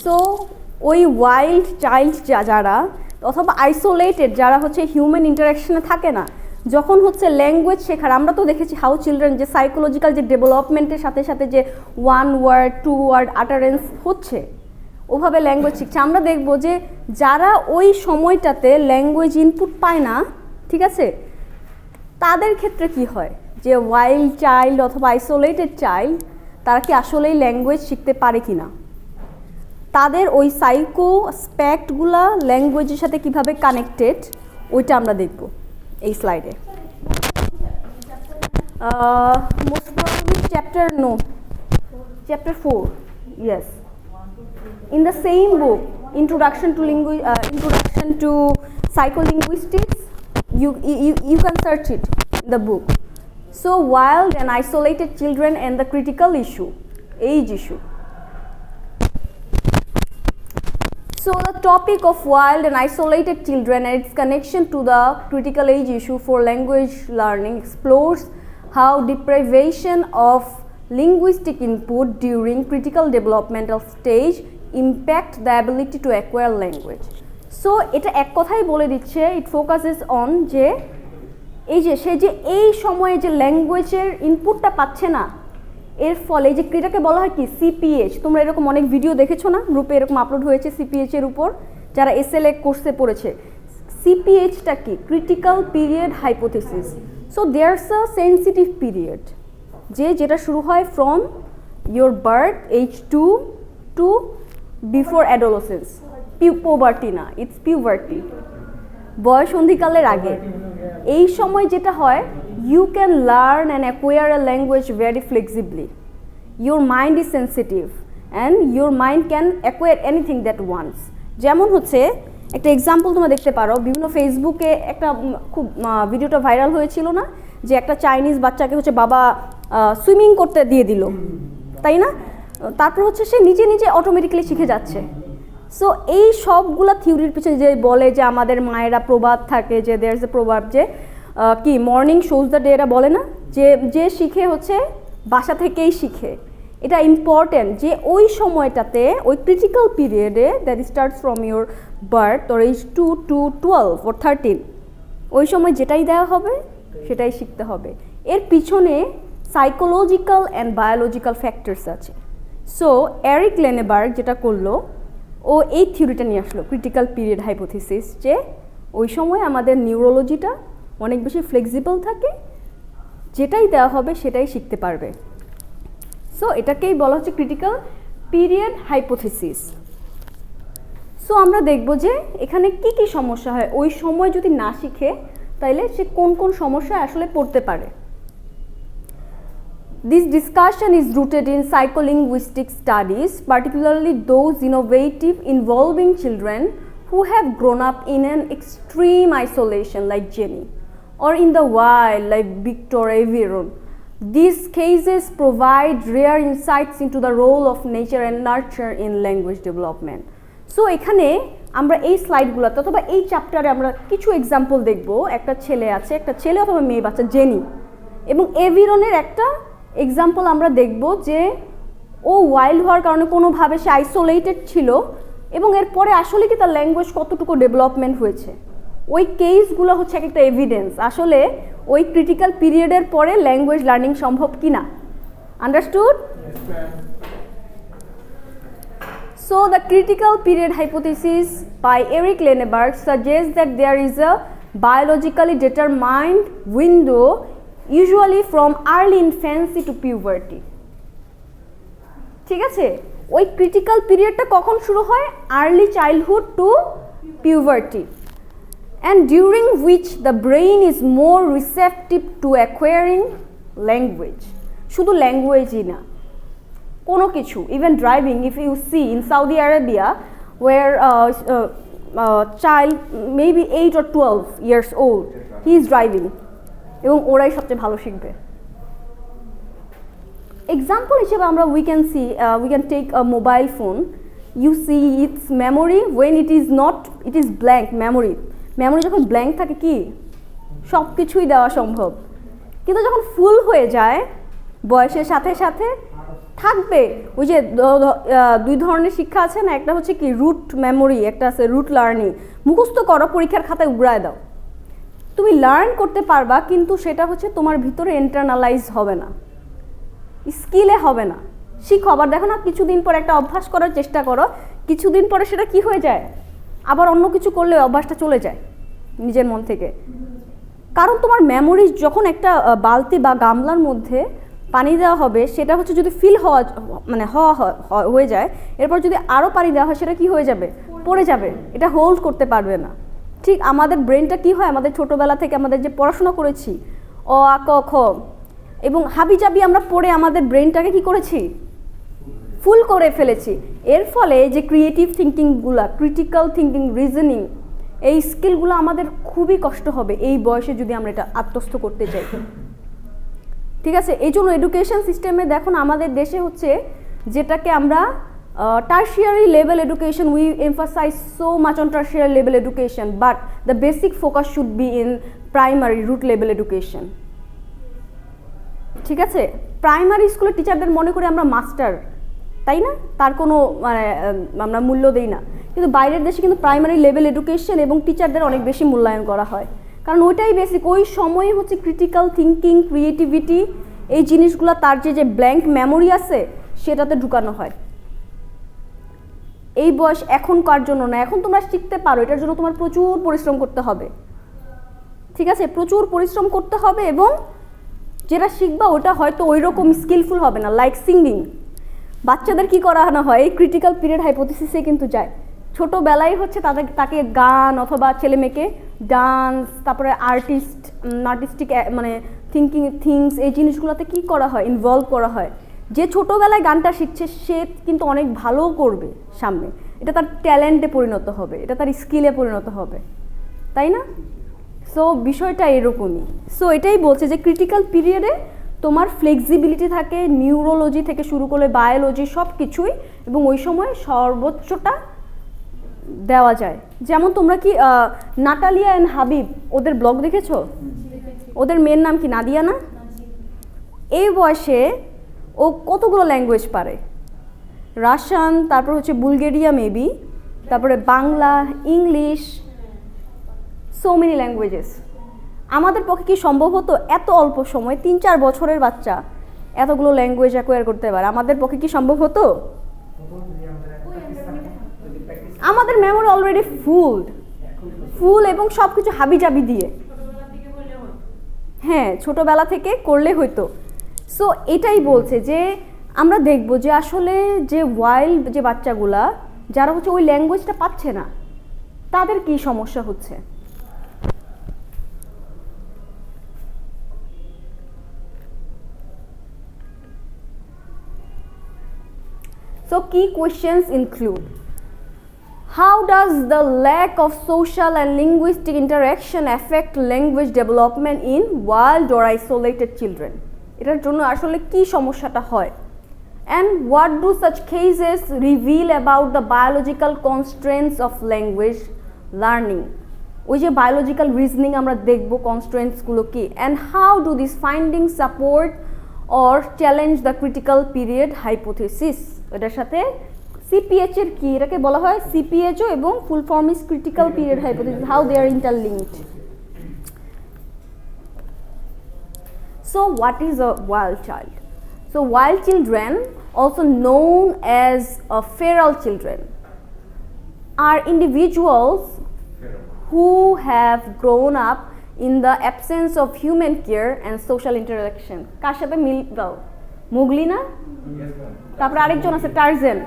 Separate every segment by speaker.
Speaker 1: So ওই wild child যারা অথবা আইসোলেটেড যারা হচ্ছে হিউম্যান ইন্টারাকশনে থাকে না, যখন হচ্ছে ল্যাঙ্গুয়েজ শেখার, আমরা তো দেখেছি হাউ চিলড্রেন যে সাইকোলজিক্যাল যে ডেভেলপমেন্টের সাথে সাথে যে 1 ওয়ার্ড 2 ওয়ার্ড আটারেন্স হচ্ছে, ওভাবে ল্যাঙ্গুয়েজ শিখছে। আমরা দেখব যে যারা ওই সময়টাতে ল্যাঙ্গুয়েজ ইনপুট পায় না, ঠিক আছে, তাদের ক্ষেত্রে কি হয়, যে ওয়াইল্ড চাইল্ড অথবা আইসোলেটেড চাইল্ড তারা কি আসলেই ল্যাঙ্গুয়েজ শিখতে পারে কি না, তাদের ওই সাইকো স্প্যাক্টগুলা ল্যাঙ্গুয়েজের সাথে কিভাবে কানেক্টেড, ওইটা আমরা দেখব এই স্লাইডে। Most probably chapter 4, yes. In the same book, Introduction to Psycholinguistics, you can search it in the book. So wild and isolated children and the critical issue, age issue. So the topic of wild and isolated children and its connection to the critical age issue for language learning explores how deprivation of linguistic input during critical developmental stage impact the ability to acquire language. So এটা এক কথাই বলে দিচ্ছে, it focuses on যে এই যে সে যে এই সময়ে যে ল্যাঙ্গুয়েজের ইনপুটটা পাচ্ছে না, এর ফলে যে এটাকে বলা হয় কি সিপিএইচ। তোমরা এরকম অনেক ভিডিও দেখেছো না, গ্রুপে এরকম আপলোড হয়েছে সিপিএইচ এর উপর, যারা এসএলএ কোর্সে পড়েছে। সিপিএইচটা কি? Critical period hypothesis. So there's a sensitive period যেটা শুরু হয় from your birth age 2 to before adolescence. Puberty না, ইটস পিউবার্টি, বয়সন্ধিকালের আগে। এই সময় যেটা হয়, you can learn and acquire a language very flexibly. Your mind is sensitive and your mind can acquire anything that wants. যেমন হচ্ছে একটা example তোমরা দেখতে পারো, বিভিন্ন ফেসবুকে একটা খুব ভিডিওটা ভাইরাল হয়েছিল না, যে একটা চাইনিজ বাচ্চাকে হচ্ছে বাবা সুইমিং করতে দিয়ে দিল, তাই না? তারপর হচ্ছে সে নিজে নিজে অটোমেটিক্যালি শিখে যাচ্ছে। সো এই সবগুলা থিওরির পিছনে যে বলে যে আমাদের মায়েরা প্রবাদ থাকে, যে দেয়ার ইজ এ প্রবাদ যে কি মর্নিং শোজ দ্য ডে, এরা বলে না যে শিখে হচ্ছে বাসা থেকেই শিখে। এটা ইম্পর্টেন্ট যে ওই সময়টাতে, ওই ক্রিটিক্যাল পিরিয়ডে that starts from your birth or age 2 to 12 or 13, ওই সময় যেটাই দেওয়া হবে সেটাই শিখতে হবে। এর পিছনে সাইকোলজিক্যাল অ্যান্ড বায়োলজিক্যাল ফ্যাক্টরস আছে। সো এরিক লেনেবার্গ যেটা করলো, ও এই থিওরিটা নিয়ে আসলো, ক্রিটিক্যাল পিরিয়ড হাইপোথিসিস, যে ওই সময় আমাদের নিউরোলজিটা অনেক বেশি ফ্লেক্সিবল থাকে, যেটাই দেওয়া হবে সেটাই শিখতে পারবে। সো এটাকেই বলা হচ্ছে ক্রিটিক্যাল পিরিয়ড হাইপোথিসিস। সো আমরা দেখব যে এখানে কি কি সমস্যা হয়, ওই সময় যদি না শিখে তাইলে সে কোন কোন সমস্যায় আসলে পড়তে পারে। This discussion is rooted in psycholinguistic studies, particularly those innovative involving children who have grown up in an extreme isolation like Jenny, or in the wild like Victor Aviron. These cases provide rare insights into the role of nature and nurture in language development. So এখানে আমরা এই স্লাইডগুলোতে অথবা এই চ্যাপ্টারে আমরা কিছু example দেখব। একটা ছেলে আছে, একটা ছেলে অথবা মেয়ে বাচ্চা জেনি, এবং এভিরনের একটা এক্সাম্পল আমরা দেখব যে ও ওয়াইল্ড হওয়ার কারণে কোনোভাবে সে আইসোলেটেড ছিল, এবং এরপরে আসলে কি তার ল্যাঙ্গুয়েজ কতটুকু ডেভেলপমেন্ট হয়েছে। ওই কেসগুলো হচ্ছে একটা এভিডেন্স আসলে ওই ক্রিটিক্যাল পিরিয়ডের পরে ল্যাঙ্গুয়েজ লার্নিং সম্ভব কি না। Understood? So the critical period hypothesis by Eric Leneberg suggests that there is a biologically determined window, usually from early infancy to puberty. ঠিক আছে, ওই ক্রিটিক্যাল পিরিয়ডটা কখন শুরু হয়? Early childhood to puberty, and during which the brain is more receptive to acquiring language. শুধু ল্যাঙ্গুয়েজই না, কোনো কিছু, even driving, if you see in Saudi Arabia where child maybe 8 or 12 years old, he is driving, এবং ওরাই সবচেয়ে ভালো শিখবে। Example হিসেবে আমরা we can take a mobile phone, you see its memory when it is blank memory যখন blank থাকে কি সব কিছুই দেওয়া সম্ভব, কিন্তু যখন ফুল হয়ে যায় বয়সের সাথে সাথে থাকবে। ওই যে দুই ধরনের শিক্ষা আছে না, একটা হচ্ছে কি রুট মেমোরি, একটা আছে রুট লার্নিং। মুখস্থ করো, পরীক্ষার খাতায় উগড়ায় দাও, তুমি লার্ন করতে পারবা, কিন্তু সেটা হচ্ছে তোমার ভিতরে ইন্টারনালাইজ হবে না, স্কিলে হবে না। শিখো, আবার দেখো না কিছুদিন পর একটা অভ্যাস করার চেষ্টা করো, কিছুদিন পরে সেটা কি হয়ে যায়, আবার অন্য কিছু করলে অভ্যাসটা চলে যায় নিজের মন থেকে। কারণ তোমার মেমোরি যখন একটা বালতি বা গামলার মধ্যে পানি দেওয়া হবে, সেটা হচ্ছে যদি ফিল হওয়া মানে হয়ে যায়, এরপর যদি আরও পানি দেওয়া হয় সেটা কি হয়ে যাবে, পড়ে যাবে, এটা হোল্ড করতে পারবে না। ঠিক আমাদের ব্রেনটা কি হয়, আমাদের ছোটোবেলা থেকে আমাদের যে পড়াশোনা করেছি অ আ ক খ এবং হাবিজাবি আমরা পড়ে আমাদের ব্রেনটাকে কি করেছি, ফুল করে ফেলেছি। এর ফলে যে ক্রিয়েটিভ থিঙ্কিংগুলা, ক্রিটিক্যাল থিঙ্কিং, রিজনিং, এই স্কিলগুলো আমাদের খুবই কষ্ট হবে এই বয়সে যদি আমরা এটা আত্মস্থ করতে চাই। ঠিক আছে, এই জন্য এডুকেশন সিস্টেমে দেখুন আমাদের দেশে হচ্ছে যেটাকে আমরা tertiary level education, we emphasise so much on tertiary level education, but the basic focus should be in primary root level education. ঠিক আছে, প্রাইমারি স্কুলের টিচারদের মনে করি আমরা মাস্টার, তাই না, তার কোনো মানে আমরা মূল্য দিই না। কিন্তু বাইরের দেশে কিন্তু প্রাইমারি লেভেল এডুকেশন এবং টিচারদের অনেক বেশি মূল্যায়ন করা হয়, কারণ ওইটাই বেসিক। ওই সময়ে হচ্ছে ক্রিটিক্যাল থিঙ্কিং, ক্রিয়েটিভিটি, এই জিনিসগুলো তার যে ব্ল্যাঙ্ক মেমোরি আছে সেটাতে ঢুকানো হয়। এই বয়স এখনকার জন্য না, এখন তোমরা শিখতে পারো, এটার জন্য তোমার প্রচুর পরিশ্রম করতে হবে। ঠিক আছে, প্রচুর পরিশ্রম করতে হবে, এবং যেটা শিখবা ওটা হয়তো ওই রকম স্কিলফুল হবে না। লাইক সিঙ্গিং, বাচ্চাদের কি করানো হয়, এই ক্রিটিক্যাল পিরিয়ড হাইপোথিসিসে কিন্তু যায়। ছোটোবেলায় হচ্ছে তাকে গান অথবা ছেলে মেয়েকে ডান্স, তারপরে আর্টিস্টিক মানে থিংস, এই জিনিসগুলোতে কি করা হয়, ইনভলভ করা হয়। যে ছোটোবেলায় গানটা শিখছে সে কিন্তু অনেক ভালো করবে সামনে, এটা তার ট্যালেন্টে পরিণত হবে, এটা তার স্কিলে পরিণত হবে, তাই না? সো বিষয়টা এরকমই। সো এটাই বলছে যে ক্রিটিক্যাল পিরিয়ডে তোমার ফ্লেক্সিবিলিটি থাকে, নিউরোলজি থেকে শুরু করে বায়োলজি সব কিছুই, এবং ওই সময় সর্বোচ্চটা দেওয়া যায়। যেমন তোমরা কি নাটালিয়া অ্যান্ড হাবিব ওদের ব্লগ দেখেছো? ওদের মেয়ের নাম কি নাদিয়া না? এই বয়সে ও কতগুলো ল্যাঙ্গুয়েজ পারে, রাশিয়ান, তারপর হচ্ছে বুলগেরিয়া মেবি, তারপরে Bangla, English, so many languages. আমাদের পক্ষে কি সম্ভব হতো এত অল্প সময়, 3-4 বছরের বাচ্চা এতগুলো ল্যাঙ্গুয়েজ অ্যাকোয়ার করতে পারে? আমাদের পক্ষে কি সম্ভব হতো? আমাদের মেমোরি অলরেডি ফুল এবং সব কিছু হাবিজাবি দিয়ে, হ্যাঁ ছোটোবেলা থেকে করলে হইতো। সো এটাই বলছে যে আমরা দেখব যে আসলে যে ওয়াইল্ড যে বাচ্চাগুলা যারা হচ্ছে ওই ল্যাঙ্গুয়েজটা পাচ্ছে না, তাদের কি সমস্যা হচ্ছে। So key questions include: how does the lack of social and linguistic interaction affect language development in wild or isolated children? এটার জন্য আসলে কি সমস্যাটা হয়? And what do such cases reveal about the biological constraints of language learning? ওই যে biological reasoning আমরা দেখব কনস্ট্রেন্টসগুলো কি, and how do these findings support or challenge the critical period hypothesis? এটার সাথে সিপিএইচ এর কি, এটাকে বলা হয় সিপিএইচও এবং full form is critical period hypothesis, how they are interlinked. So what is a wild child? So wild children, also known as feral children, are individuals who have grown up in the absence of human care and social interaction. কার সাথে মিল দাও? মুগলি না, তারপরে আরেকজন আছে Tarzan,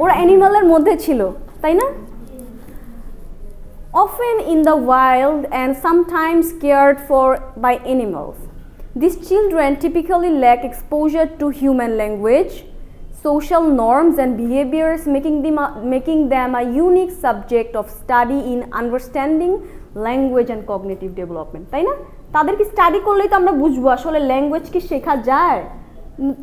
Speaker 1: ওরা অ্যানিমালের মধ্যে ছিল, তাই না? Often in the wild and sometimes cared for by animals. These children typically lack exposure to human language, social norms and behaviors, making them a unique subject of study in understanding language and cognitive development. তাই না? তাদেরকে study করলেই তো আমরা বুঝবো আসলে language কি শেখা যায়,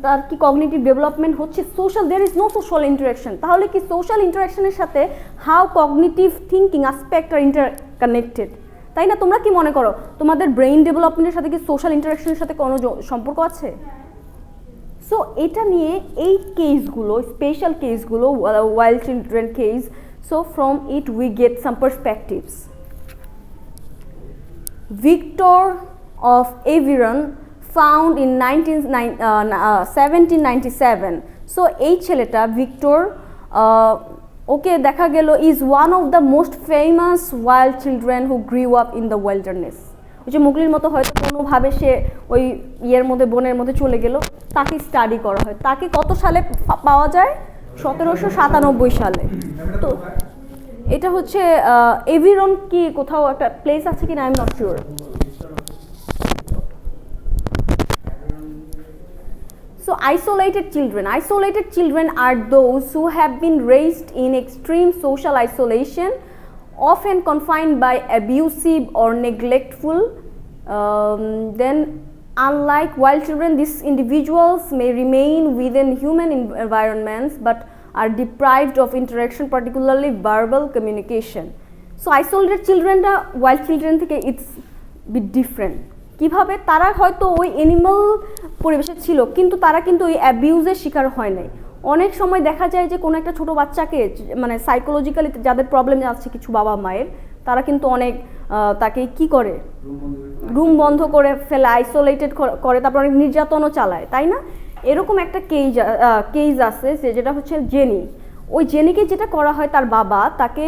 Speaker 1: তার কি কগনিটিভ ডেভেলপমেন্ট হচ্ছে। Social, there is no social interaction, তাহলে কি সোশ্যাল ইন্টারাকশনের সাথে how cognitive thinking aspect are interconnected, তাই না? তোমরা কি মনে করো তোমাদের ব্রেইন ডেভেলপমেন্টের সাথে কি সোশ্যাল ইন্টারাকশনের সাথে কোনো সম্পর্ক আছে? সো এটা নিয়ে এই কেসগুলো, স্পেশাল কেসগুলো, wild children case, so from it we get some perspectives. Victor of Aveyron found in 1797. So এই ছেলেটা ভিক্টর, ওকে দেখা গেল is one of the most famous wild children who grew up in the wilderness. ওই যে মুগলির মতো হয়তো কোনোভাবে সে ওই ইয়ের মধ্যে, বনের মধ্যে চলে গেল, তাকে স্টাডি করা হয়। তাকে কত সালে পাওয়া যায়? 1797 সালে। তো এটা হচ্ছে এভিরন, কি কোথাও একটা প্লেস আছে কিনা I am not sure. So isolated children are those who have been raised in extreme social isolation, often confined by abusive or neglectful. Then unlike wild children, these individuals may remain within human environments but are deprived of interaction, particularly verbal communication. So isolated children, wild children থেকে it's bit different. কিভাবে? তারা হয়তো ওই animal পরিবেশে ছিল, কিন্তু তারা কিন্তু ওই অ্যাবিউজের শিকার হয় নাই। অনেক সময় দেখা যায় যে কোনো একটা ছোট বাচ্চাকে, মানে সাইকোলজিক্যালি যাদের প্রবলেম আছে কিছু বাবা মায়ের, তারা কিন্তু অনেক তাকে কি করে, রুম বন্ধ করে ফেলে, আইসোলেটেড করে, তারপর অনেক নির্যাতনও চালায়, তাই না? এরকম একটা কেস আছে যেটা হচ্ছে জেনি। ওই জেনিকে যেটা করা হয়, তার বাবা তাকে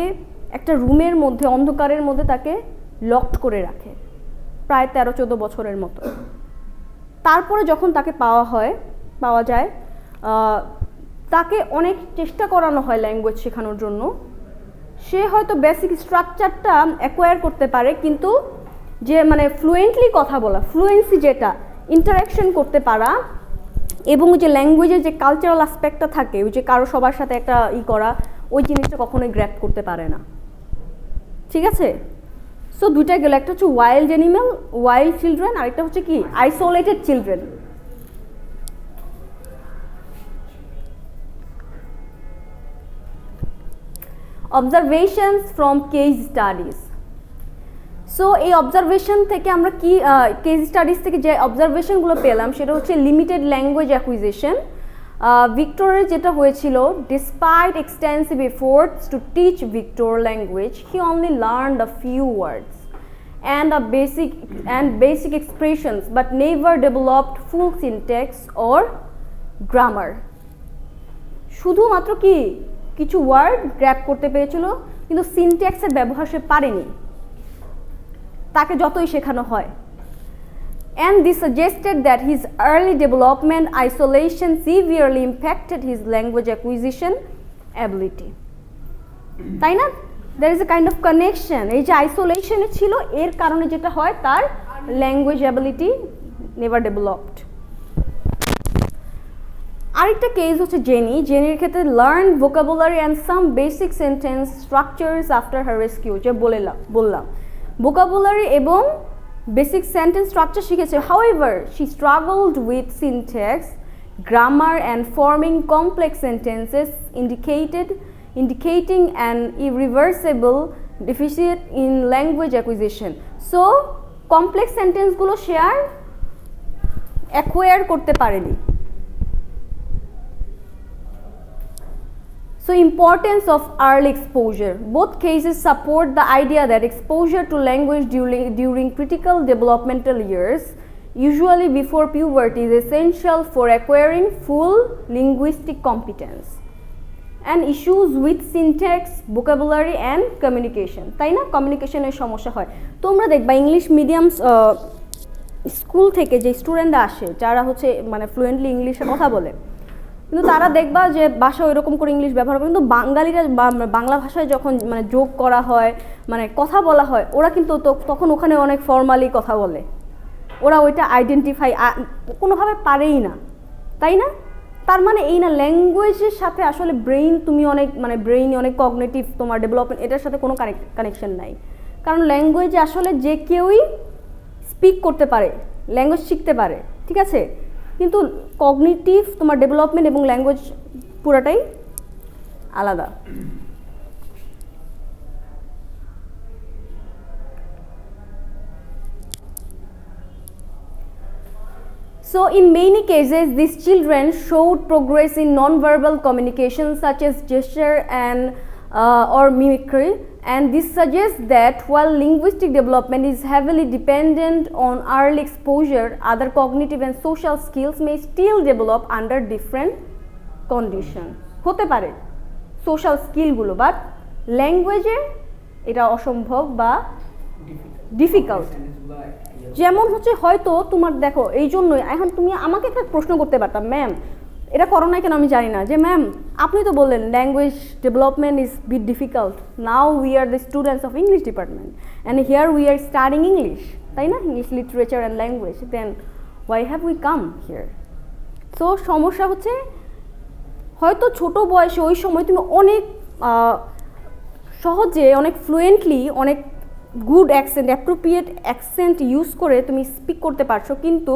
Speaker 1: একটা রুমের মধ্যে, অন্ধকারের মধ্যে তাকে লকড করে রাখে প্রায় 13-14 বছরের মতো। তারপরে যখন তাকে পাওয়া যায়, তাকে অনেক চেষ্টা করানো হয় ল্যাঙ্গুয়েজ শেখানোর জন্য। সে হয়তো বেসিক স্ট্রাকচারটা অ্যাকোয়ার করতে পারে, কিন্তু যে মানে ফ্লুয়েন্টলি কথা বলা, ফ্লুয়েন্সি যেটা, ইন্টারাকশন করতে পারা, এবং যে ল্যাঙ্গুয়েজের যে কালচারাল অ্যাসপেক্টটা থাকে, ওই যে কারো সবার সাথে একটা করা, ওই জিনিসটা কখনোই গ্র্যাপ করতে পারে না। ঠিক আছে? সো দুইটা গেল, একটা হচ্ছে ওয়াইল্ড অ্যানিমাল, ওয়াইল্ড চিলড্রেন, আর একটা হচ্ছে কি isolated children. Observations from case studies. So এই অবজারভেশন থেকে আমরা কি, কেস স্টাডিজ থেকে যে অবজারভেশনগুলো পেলাম সেটা হচ্ছে লিমিটেড ল্যাঙ্গুয়েজ অ্যাকুইজিশন। ভিক্টরের যেটা হয়েছিল, despite extensive efforts to teach Victor language, he only learned a few words and basic expressions but never developed full syntax or grammar. শুধুমাত্র কি কিছু ওয়ার্ড গ্র্যাব করতে পেরেছিল, কিন্তু সিনট্যাক্সের ব্যবহার সে পারেনি, তাকে যতই শেখানো হয়। And this suggested that his early development isolation severely impacted his language acquisition ability. তাই না? There is a kind of connection. এই যে আইসোলেশনে ছিল, এর কারণে যেটা হয়, তার ল্যাঙ্গুয়েজ অ্যাবিলিটি নেভার ডেভেলপড। আরেকটা কেস হচ্ছে জেনির ক্ষেত্রে learn vocabulary and some basic sentence structures after her rescue. যে বললাম ভোকাবুলারি এবং বেসিক সেন্টেন্স স্ট্রাকচার শিখেছে। However she struggled with syntax, grammar and forming complex sentences, indicating an irreversible deficit in language acquisition. So complex sentence গুলো সে আর acquire করতে পারেনি। So importance of early exposure. Both cases support the idea that exposure to language during critical developmental years, usually before puberty, is essential for acquiring full linguistic competence and issues with syntax, vocabulary and communication. তাই না? কমিউনিকেশনের সমস্যা হয়। তোমরা দেখবা English medium school থেকে যে স্টুডেন্টরা আসে, যারা হচ্ছে মানে ফ্লুয়েন্টলি ইংলিশে কথা বলে, কিন্তু তারা দেখবা যে ভাষা ওইরকম করে ইংলিশ ব্যবহার করে, কিন্তু বাঙালিরা বাংলা ভাষায় যখন মানে যোগ করা হয়, মানে কথা বলা হয়, ওরা কিন্তু তখন ওখানে অনেক ফর্মালি কথা বলে, ওরা ওইটা আইডেন্টিফাই কোনোভাবে পারেই না, তাই না? তার মানে এই না, ল্যাঙ্গুয়েজের সাথে আসলে তুমি অনেক মানে ব্রেইন অনেক কগনিটিভ, তোমার ডেভেলপমেন্ট এটার সাথে কোনো কানেকশন নাই। কারণ ল্যাঙ্গুয়েজে আসলে যে কেউই স্পিক করতে পারে, ল্যাঙ্গুয়েজ শিখতে পারে, ঠিক আছে, কিন্তু কগনিটিভ তোমার ডেভেলপমেন্ট এবং ল্যাঙ্গুয়েজ পুরাটাই আলাদা। So in many cases, these children showed progress in non-verbal communication such as gesture and or mimicry, and this suggests that while linguistic development is heavily dependent on early exposure, other cognitive and social skills may still develop under different conditions. হতে পারে social স্কিলগুলো, but ল্যাঙ্গুয়েজে এটা অসম্ভব বা difficult. যেমন হচ্ছে হয়তো তোমার দেখো এই জন্যই এখন তুমি আমাকে একটা প্রশ্ন করতে পারতাম, ম্যাম এটা করো না কেন আমি জানি না, যে ম্যাম আপনি তো বললেন language development is bit difficult, now we are the students of English department and here we are studying English, তাই না, English literature and language, then why have we come here. So সমস্যা হচ্ছে হয়তো ছোটো বয়সে ওই সময় তুমি অনেক সহজে অনেক ফ্লুয়েন্টলি অনেক good accent appropriate accent use করে তুমি স্পিক করতে পারছো, কিন্তু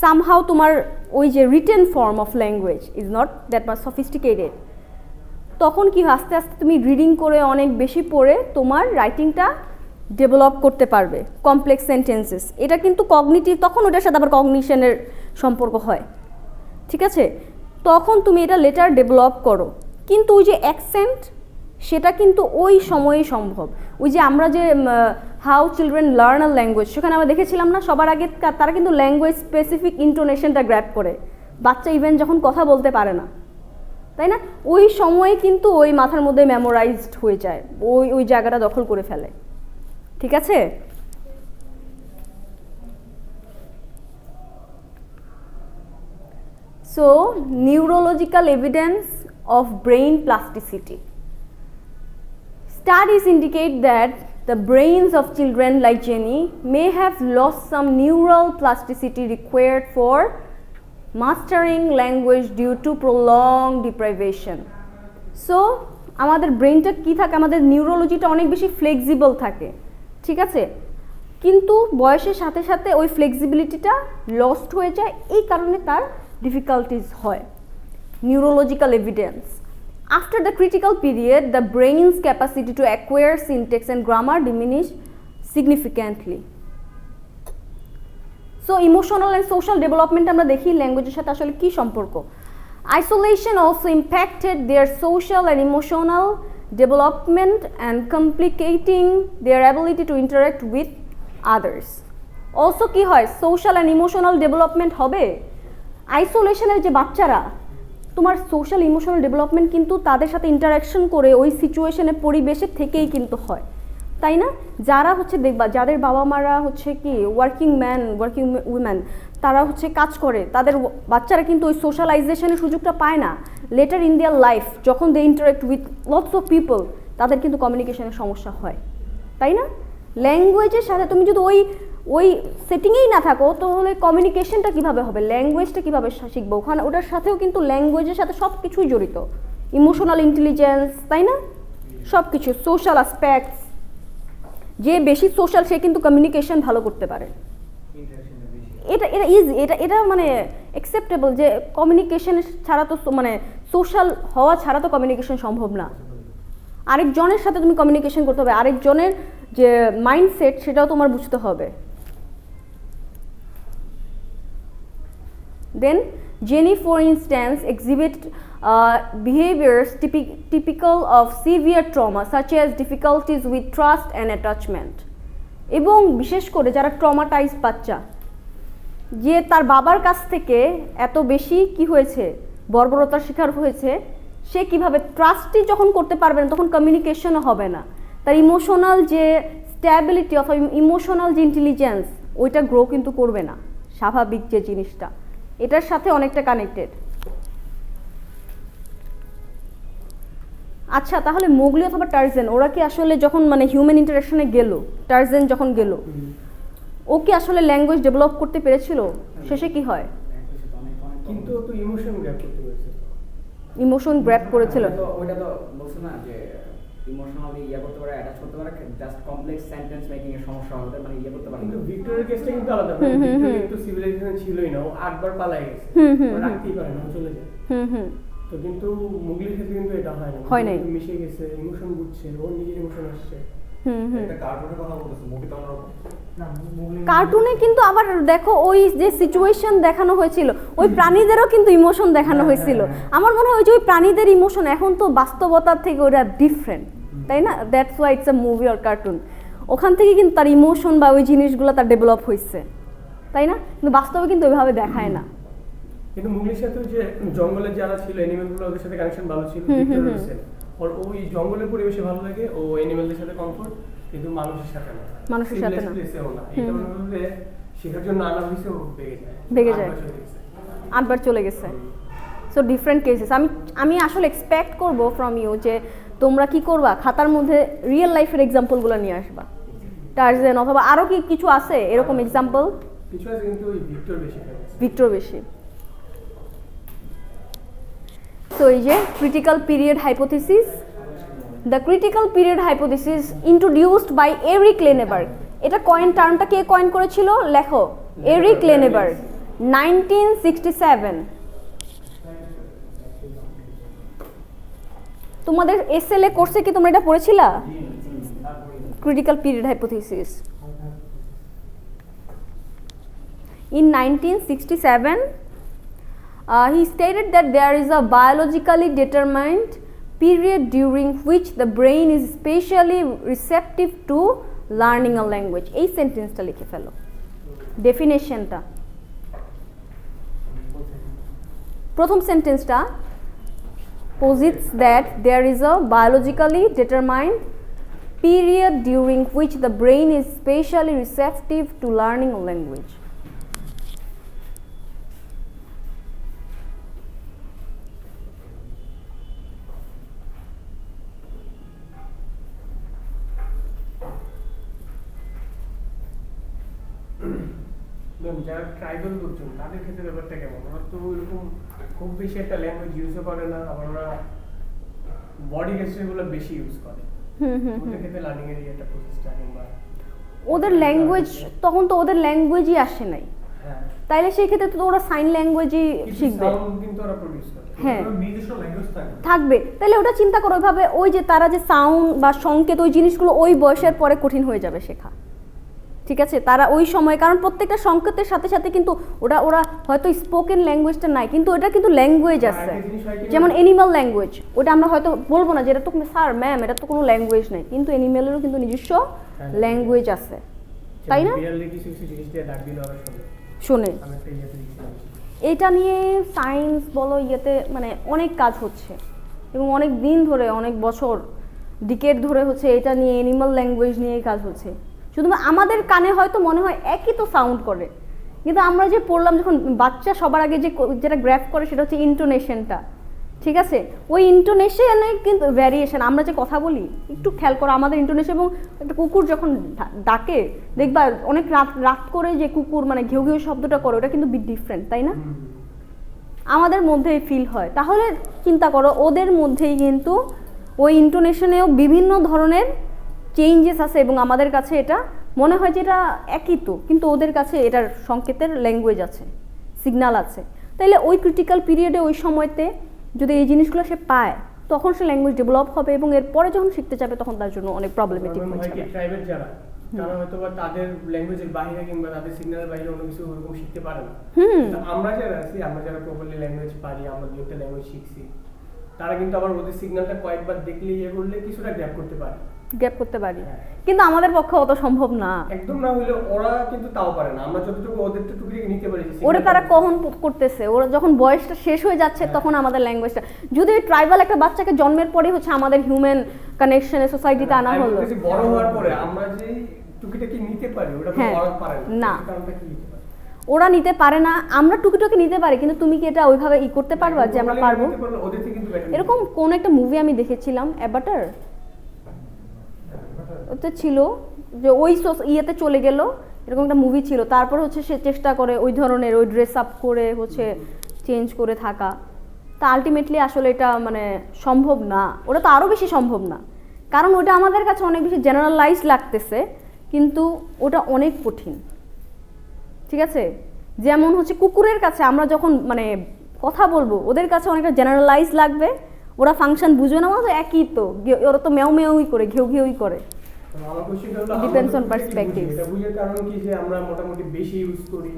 Speaker 1: সামহাও তোমার ওই যে written form of language is not that much sophisticated. তখন কি আস্তে আস্তে তুমি রিডিং করে অনেক বেশি পড়ে তোমার রাইটিংটা ডেভেলপ করতে পারবে, কমপ্লেক্স সেন্টেন্সেস, এটা কিন্তু কগনিটিভ, তখন ওটার সাথে আবার কগনিশনের সম্পর্ক হয়, ঠিক আছে, তখন তুমি এটা লেটার ডেভেলপ করো। কিন্তু ওই যে অ্যাকসেন্ট সেটা কিন্তু ওই সময়েই সম্ভব। ওই যে আমরা যে how children learn a language, সেখানে আমরা দেখেছিলাম না সবার আগে তারা কিন্তু ল্যাঙ্গুয়েজ স্পেসিফিক ইন্টোনেশনটা গ্র্যাব করে, বাচ্চা ইভেন যখন কথা বলতে পারে না, তাই না, ওই সময়ে কিন্তু ওই মাথার মধ্যে মেমোরাইজড হয়ে যায়, ওই ওই জায়গাটা দখল করে ফেলে, ঠিক আছে। So, neurological evidence of brain plasticity. Studies indicate that the brains of children like Jenny may have lost some neural plasticity required for mastering language due to prolonged deprivation. So, আমাদের ব্রেনটা কি থাকে, আমাদের নিউরোলজিটা অনেক বেশি ফ্লেক্সিবল থাকে, ঠিক আছে, কিন্তু বয়সের সাথে সাথে ওই ফ্লেক্সিবিলিটিটা লস্ট হয়ে যায়, এই কারণে তার difficulties হয়। Neurological evidence. After the critical period, the brain's capacity to acquire syntax and grammar diminish significantly. So, emotional and social development আমরা দেখি ল্যাঙ্গুয়েজের সাথে আসলে কি সম্পর্ক। Isolation also impacted their social and emotional development and complicating their ability to interact with others. Also কি হয়, social and emotional development হবে, আইসোলেশনের যে বাচ্চারা, তোমার সোশ্যাল ইমোশনাল ডেভেলপমেন্ট কিন্তু তাদের সাথে ইন্টারাকশন করে ওই সিচুয়েশনে পরিবেশে থেকেই কিন্তু হয়, তাই না। যারা হচ্ছে দেখবা যাদের বাবা মারা হচ্ছে কি ওয়ার্কিং ম্যান ওয়ার্কিং উইম্যান, তারা হচ্ছে কাজ করে, তাদের বাচ্চারা কিন্তু ওই সোশ্যালাইজেশনের সুযোগটা পায় না। লেটার ইন দেয়ার লাইফ যখন they interact with lots of people, তাদের কিন্তু কমিউনিকেশনের সমস্যা হয়, তাই না। ল্যাঙ্গুয়েজের সাথে তুমি যদি ওই ওই সেটিংয়েই না থাকো, তাহলে কমিউনিকেশনটা কীভাবে হবে, ল্যাঙ্গুয়েজটা কীভাবে শিখবো, ওখানে ওটার সাথেও কিন্তু ল্যাঙ্গুয়েজের সাথে সব কিছুই জড়িত, ইমোশনাল ইন্টেলিজেন্স, তাই না, সব কিছু, সোশ্যাল অ্যাসপেক্টস। যে বেশি সোশ্যাল সে কিন্তু কমিউনিকেশন ভালো করতে পারে, এটা এটা ইজি, এটা এটা মানে অ্যাকসেপ্টেবল যে কমিউনিকেশন ছাড়া তো মানে সোশ্যাল হওয়া ছাড়া তো কমিউনিকেশন সম্ভব না। আরেকজনের সাথে তুমি কমিউনিকেশন করতে হবে, আরেকজনের যে মাইন্ডসেট সেটাও তোমার বুঝতে হবে। Then Jenny, for instance, exhibit behaviors typical of severe trauma such as difficulties with trust and attachment. এবং বিশেষ করে যারা ট্রমাটাইজড বাচ্চা, যে তার বাবার কাছ থেকে এত বেশি কি হয়েছে, বর্বরতার শিকার হয়েছে, সে কিভাবে ট্রাস্টই যখন করতে পারবে না, তখন কমিউনিকেশনও হবে না, তার ইমোশনাল যে স্ট্যাবিলিটি অথবা ইমোশনাল যে ইন্টেলিজেন্স ওইটা গ্রো কিন্তু করবে না, স্বাভাবিক যে জিনিসটা, এটার সাথে অনেকটা কানেক্টেড। আচ্ছা, তাহলে মোগলি অথবা টার্জেন ওরা কি আসলে যখন মানে হিউম্যান ইন্টারাকশনে গেল, টার্জেন যখন গেল, ও কি আসলে ল্যাঙ্গুয়েজ ডেভেলপ করতে পেরেছিল? শেষে কি হয়?
Speaker 2: কিন্তু ও তো ইমোশন গ্র্যাব করতে পেরেছে,
Speaker 1: ইমোশন গ্র্যাব করেছিল,
Speaker 3: তো ওইটা তো বলছ না যে ইমোশনালি ইয়া করতে পারে, অ্যাটাচ করতে পারে, জাস্ট কমপ্লেক্স সেন্টেন্স মেকিং এর সমস্যা হতে মানে ইয়া করতে পারে।
Speaker 2: কিন্তু ভিক্টোরিয়ার কেসটা কিন্তু আলাদা, ভিক্টোরিয়া তো সিভিলাইজেশন ছিলই না, ও 8 বার পালাই গেছে, ও রাখতেই পারে না, চলে যায়। তো কিন্তু মুগলির ক্ষেত্রে কিন্তু এটা হয় না,
Speaker 1: হয় নাই,
Speaker 2: মিশে গেছে, ইমোশন বুঝছে, ও নিজের ইমোশন আসছে,
Speaker 4: একটা কার্টুনের কথা বলতেছে, মুভি তো অন্যরকম।
Speaker 1: কার্টুনে কিন্তু আবার দেখো ওই যে সিচুয়েশন দেখানো হয়েছিল, ওই প্রাণীদেরও কিন্তু ইমোশন দেখানো হয়েছিল। আমার মনে হয় ওই যে ওই প্রাণীদের ইমোশন এখন তো বাস্তবতার থেকে ওরা ডিফারেন্ট, তাই না? That's why it's a movie or cartoon. ওখান থেকে কিন্তু তার ইমোশন বা ওই জিনিসগুলো তার ডেভেলপ হয়েছে, তাই না? কিন্তু বাস্তবে কিন্তু ওইভাবে দেখায় না।
Speaker 2: কিন্তু মুভির সাথে যে জঙ্গলে যারা ছিল অ্যানিমেলগুলো, ওদের সাথে কানেকশন ভালো ছিল। ওর ওই জঙ্গলের পরিবেশে ভালো লাগে, ও অ্যানিমেলদের সাথে কমফোর্ট, কিন্তু মানুষের সাথে না,
Speaker 1: মানুষের সাথে না।
Speaker 2: এই কারণে শেখার জন্য আনা হয়েছে, ও
Speaker 1: ভেগে যায়, 8 বার চলে গেছে। So different cases. আমি আসলে এক্সপেক্ট করব ফ্রম ইউ যে তোমরা কি করবা, খাতার মধ্যে রিয়েল লাইফের এক্সাম্পলগুলো নিয়ে আসবা। টার্জেন অথবা আরো কি কিছু আছে এরকম এক্সাম্পল?
Speaker 2: কিছু আছে, কিন্তু ওই
Speaker 1: ভিক্টর বেশি। So, এই যে critical period hypothesis, the critical period hypothesis introduced by Eric Lenneberg. এটা টার্মটা কে কয়েন করেছিল? লেখো, এরিক লেনেবার্গ, 1967। তোমাদের এসএলএ কোর্সে কি তোমরা এটা পড়েছিলা? critical period hypothesis in 1967. He stated that there is a biologically determined period during which the brain is especially receptive to learning a language. এই সেন্টেন্সটা লিখে ফেলো, ডেফিনেশনটা। প্রথম সেন্টেন্সটা posits that there is a biologically determined period during which the brain is especially receptive to learning a language.
Speaker 2: যারা tribal লোকজন তাদের ক্ষেত্রে ব্যাপারটা কেমন? ওরা তো ওইরকম খুব বেশি একটা ল্যাঙ্গুয়েজ ইউজও করে না, আবার ওরা বডি গেস্টারগুলো বেশি ইউজ করে। ওদের ক্ষেত্রে লার্নিং এর একটা প্রসেসটা কিংবা
Speaker 1: ওদের ল্যাঙ্গুয়েজ, তখন তো ওদের ল্যাঙ্গুয়েজই আসে নাই, তাইলে সেই ক্ষেত্রে তো ওরা সাইন ল্যাঙ্গুয়েজই শিখবে,
Speaker 2: কিন্তু ওরা প্রডিউস করে,
Speaker 1: হ্যাঁ
Speaker 4: নিজস্ব ল্যাঙ্গুয়েজ
Speaker 1: থাকবে। তাহলে ওটা চিন্তা করো ওইভাবে, ওই যে তারা যে সাউন্ড বা সংকেত, ওই জিনিসগুলো ওই বয়সের পরে কঠিন হয়ে যাবে শেখা, ঠিক আছে? তারা ওই সময়, কারণ প্রত্যেকটা সংকেতের সাথে সাথে কিন্তু ওরা হয়তো স্পোকেন ল্যাঙ্গুয়েজটা নাই, কিন্তু ওটা কিন্তু ল্যাঙ্গুয়েজ আছে। যেমন অ্যানিমাল ল্যাঙ্গুয়েজ, ওটা আমরা হয়তো বলবো না যে এটা তো স্যার ম্যাম এটা তো কোনো ল্যাঙ্গুয়েজ নাই, কিন্তু অ্যানিমালেরও কিন্তু নিজস্ব ল্যাঙ্গুয়েজ আছে, তাই না? শোনে। এটা নিয়ে সায়েন্স বলো ইয়েতে মানে অনেক কাজ হচ্ছে, এবং অনেক দিন ধরে, অনেক বছর, ডিকেড ধরে হচ্ছে এটা নিয়ে, অ্যানিমাল ল্যাঙ্গুয়েজ নিয়ে কাজ হচ্ছে। শুধুমাত্র আমাদের কানে হয়তো মনে হয় একই তো সাউন্ড করে, কিন্তু আমরা যে পড়লাম যখন বাচ্চা সবার আগে যেটা গ্র্যাপ করে সেটা হচ্ছে ইন্টোনেশনটা, ঠিক আছে? ওই ইন্টোনেশনে কিন্তু ভ্যারিয়েশন। আমরা যে কথা বলি একটু খেয়াল করো আমাদের ইন্টোনেশন, এবং একটা কুকুর যখন ডাকে দেখবা অনেক রাত করে যে কুকুর মানে ঘেউ ঘেউ শব্দটা করে, ওটা কিন্তু ডিফারেন্ট, তাই না? আমাদের মধ্যেই ফিল হয়। তাহলে চিন্তা করো ওদের মধ্যেই কিন্তু ওই ইন্টোনেশনেও বিভিন্ন ধরনের চেঞ্জেস আছে, এবং আমাদের কাছে এটা মনে হয় যে এটা একই তো, কিন্তু ওদের কাছে এটার সংকেতের ল্যাঙ্গুয়েজ আছে, সিগন্যাল আছে। তাইলে ওই ক্রিটিক্যাল পিরিয়ডে ওই সময়তে যদি এই জিনিসগুলো সে পায়, তখন সে ল্যাঙ্গুয়েজ ডেভেলপ হবে, এবং এরপরে যখন শিখতে যাবে তখন তার জন্য অনেক প্রবলেমেটিক হয়ে যাবে।
Speaker 2: ট্রাইবেল যারা, তারা হয়তো বা তাদের ল্যাঙ্গুয়েজের বাইরে কিংবা তাদের সিগন্যালের বাইরে অন্য কিছু ওরকম শিখতে পারে না। আমরা যারা আছি, আমরা যারা প্রপারলি ল্যাঙ্গুয়েজ পারি, আমরা দুইটা ল্যাঙ্গুয়েজ শিখছি, তারা কিন্তু আবার ওদের সিগন্যালটা কয়েকবার দেখলে ইয়ে করলে কিছুটা গ্র্যাপ করতে পারে,
Speaker 1: কিন্তু আমাদের পক্ষে অত সম্ভব না,
Speaker 2: একদম না হলে ওরা কিন্তু তাও পারে না। আমরা যতটুকু ওদের টুকরিকে নিতে পারি,
Speaker 1: ওরা তারা কখন করতেছে, ওরা যখন বয়সটা শেষ হয়ে যাচ্ছে তখন আমাদের ল্যাঙ্গুয়েজটা, যদি ট্রাইবাল একটা বাচ্চাকে জন্মের পরে হচ্ছে আমাদের হিউম্যান কানেকশনে সোসাইটিতে আনা হলো,
Speaker 2: বড় হওয়ার পরে আমরা যে টুকিটাকে নিতে পারি ওটা তো ওরা পারে না। কারণটা কি নিতে পারে?
Speaker 1: ওরা নিতে পারে না, আমরা টুকিটাকে নিতে পারি, কিন্তু তুমি কি এটা ওইভাবে করতে পারবা যে আমরা পারবো? এরকম কোন একটা মুভি আমি দেখেছিলাম, অ্যাভাটার, ওতে ছিল যে ওই ইয়েতে চলে গেল, এরকম একটা মুভি ছিল। তারপর হচ্ছে সে চেষ্টা করে ওই ধরনের ওই ড্রেস আপ করে হচ্ছে চেঞ্জ করে থাকা, তা আলটিমেটলি আসলে এটা মানে সম্ভব না, ওটা তো আরও বেশি সম্ভব না, কারণ ওটা আমাদের কাছে অনেক বেশি জেনারেলাইজ লাগতেছে, কিন্তু ওটা অনেক কঠিন, ঠিক আছে? যেমন হচ্ছে কুকুরের কাছে আমরা যখন মানে কথা বলবো, ওদের কাছে অনেকটা জেনারেলাইজ লাগবে, ওরা ফাংশন বুঝবে না, তো একই তো, ওরা তো মেও মেওই করে, ঘেউ ঘেউই করে,
Speaker 2: আমার কোশ্চেনটা হলো
Speaker 1: Depends on perspectives.
Speaker 2: এটা বুঝার কারণ কি যে আমরা মোটামুটি বেশি ইউজ করি,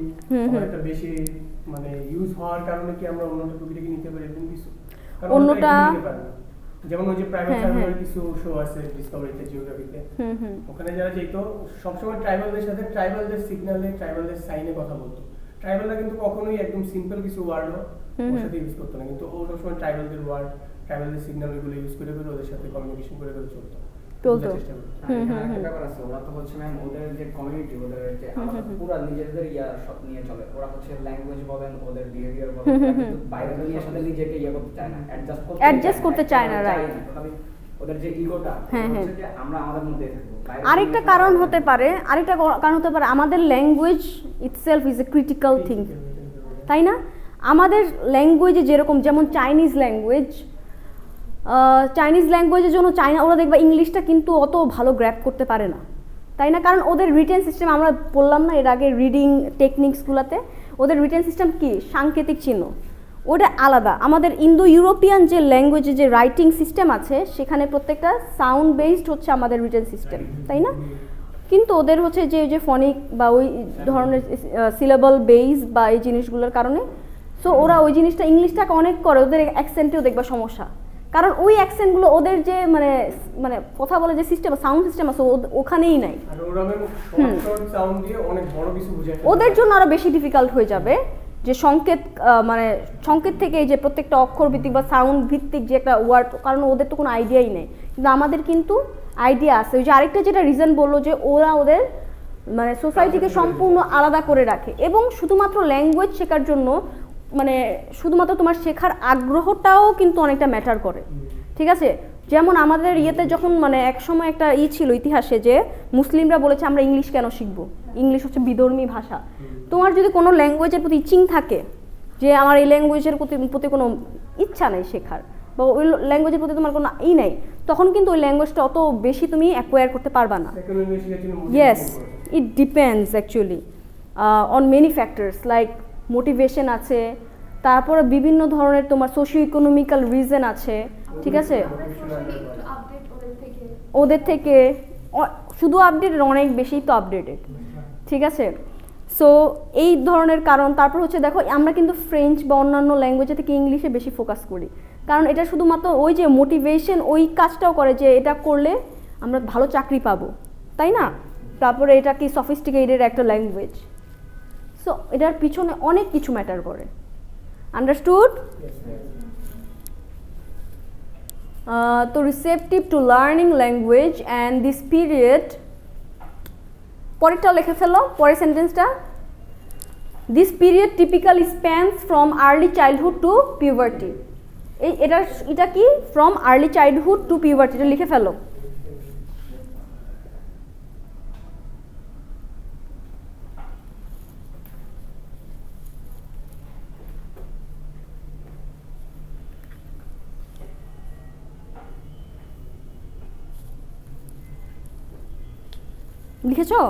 Speaker 2: একটা বেশি মানে ইউজ হওয়ার কারণে কি আমরা অন্যটা টপিকে নিতে পারি এরকম কিছু? কারণ
Speaker 1: অন্যটা
Speaker 2: নিতে পারি না। যেমন ওই যে প্রাইভেট সার্ভারের কিছু শো আছে ডিসকভারিতে, জিওগ্রাফিতে, ওখানে যারা যেত সবসময় ট্রাইবালদের সাথে ট্রাইবালদের সিগন্যালে ট্রাইবালদের সাইনে কথা বলতো। ট্রাইবালরা কিন্তু কখনোই একদম সিম্পল কিছু ওয়ার্ডও ওর সাথে ইউজ করতো না, কিন্তু ও সবসময় ট্রাইবালদের ওয়ার্ড ট্রাইবালদের সিগন্যাল এগুলো ইউজ করে ওদের সাথে কমিউনিকেশন করে চলতো।
Speaker 3: ব্যাপার আছে, ওরা তো হচ্ছে ম্যাম ওদের যে কমিউনিটি, ওদের যে পুরো নিজেদের সব নিয়ে চলে। ওরা হচ্ছে ল্যাঙ্গুয়েজ বলেন, ওদের বিহেভিয়ার বলেন, কিন্তু বাইরের দুনিয়ার সাথে নিজেকে করতে চায় না, অ্যাডজাস্ট করতে চায় না, রাইট। ওদের যে ইগোটা হচ্ছে যে আমরা আমাদের মধ্যে থাকবো।
Speaker 1: আরেকটা কারণ হতে পারে আমাদের language itself is a critical thing, তাই না? আমাদের ল্যাঙ্গুয়েজে যেমন চাইনিজ ল্যাঙ্গুয়েজের জন্য ওরা দেখবা ইংলিশটা কিন্তু অত ভালো গ্র্যাপ করতে পারে না, তাই না? কারণ ওদের রিটেন সিস্টেম, আমরা বললাম না এর আগে রিডিং টেকনিক্সগুলোতে, ওদের রিটেন সিস্টেম কি সাংকেতিক চিহ্ন, ওটা আলাদা। আমাদের ইন্দো ইউরোপিয়ান যে ল্যাঙ্গুয়েজে যে রাইটিং সিস্টেম আছে সেখানে প্রত্যেকটা সাউন্ড বেসড হচ্ছে আমাদের রিটেন সিস্টেম, তাই না? কিন্তু ওদের হচ্ছে যে ফনিক বা ওই ধরনের সিলেবল বেস বা এই জিনিসগুলোর কারণে সো ওরা ওই জিনিসটা ইংলিশটাকে অনেক করে, ওদের অ্যাকসেন্টেও দেখবা সমস্যা, কারণ ওই অ্যাকসেন্টগুলো ওদের যে মানে কথা বলে যে সিস্টেম সাউন্ড সিস্টেম আছে ওখানেই নাই, ওদের জন্য আরো বেশি ডিফিকাল্ট হয়ে যাবে যে সংকেত থেকে এই যে প্রত্যেকটা অক্ষর ভিত্তিক বা সাউন্ড ভিত্তিক যে একটা ওয়ার্ড, কারণ ওদের তো কোনো আইডিয়াই নেই, কিন্তু আমাদের কিন্তু আইডিয়া আছে। ওই যে আরেকটা যেটা রিজন বললো যে ওরা ওদের মানে সোসাইটিকে সম্পূর্ণ আলাদা করে রাখে, এবং শুধুমাত্র ল্যাঙ্গুয়েজ শেখার জন্য শুধুমাত্র তোমার শেখার আগ্রহটাও কিন্তু অনেকটা ম্যাটার করে, ঠিক আছে? যেমন আমাদের যখন এক সময় একটা ছিল ইতিহাসে যে মুসলিমরা বলেছে আমরা ইংলিশ কেন শিখবো, ইংলিশ হচ্ছে বিধর্মী ভাষা। তোমার যদি কোনো ল্যাঙ্গুয়েজের প্রতি ইচিং থাকে যে আমার এই ল্যাঙ্গুয়েজের প্রতি কোনো ইচ্ছা নেই শেখার, বা ওই ল্যাঙ্গুয়েজের প্রতি তোমার কোনো নেই, তখন কিন্তু ওই ল্যাঙ্গুয়েজটা অত বেশি তুমি অ্যাকোয়ার করতে পারবা না। Yes, it depends actually on many factors, like motivation আছে, তারপরে বিভিন্ন ধরনের তোমার সোশিও ইকোনমিক্যাল রিজন আছে, ঠিক আছে? ওদের থেকে শুধু আপডেটেড, অনেক বেশি তো আপডেটেড, ঠিক আছে? সো এই ধরনের কারণ। তারপর হচ্ছে দেখো আমরা কিন্তু ফ্রেঞ্চ বা অন্যান্য ল্যাঙ্গুয়েজে থেকে ইংলিশে বেশি ফোকাস করি, কারণ এটা শুধুমাত্র ওই যে মোটিভেশন ওই কাজটাও করে যে এটা করলে আমরা ভালো চাকরি পাবো, তাই না? তারপরে এটা কি সফিস্টিকেটেড একটা ল্যাঙ্গুয়েজ, সো এটার পিছনে অনেক কিছু ম্যাটার করে। আন্ডারস্টুড? তো receptive to learning language and this period, পরেরটাও লিখে ফেলো, পরের সেন্টেন্সটা, this period typically spans from early childhood to puberty. এটা কি from early childhood to puberty, এটা লিখে ফেলো। লিখেছো?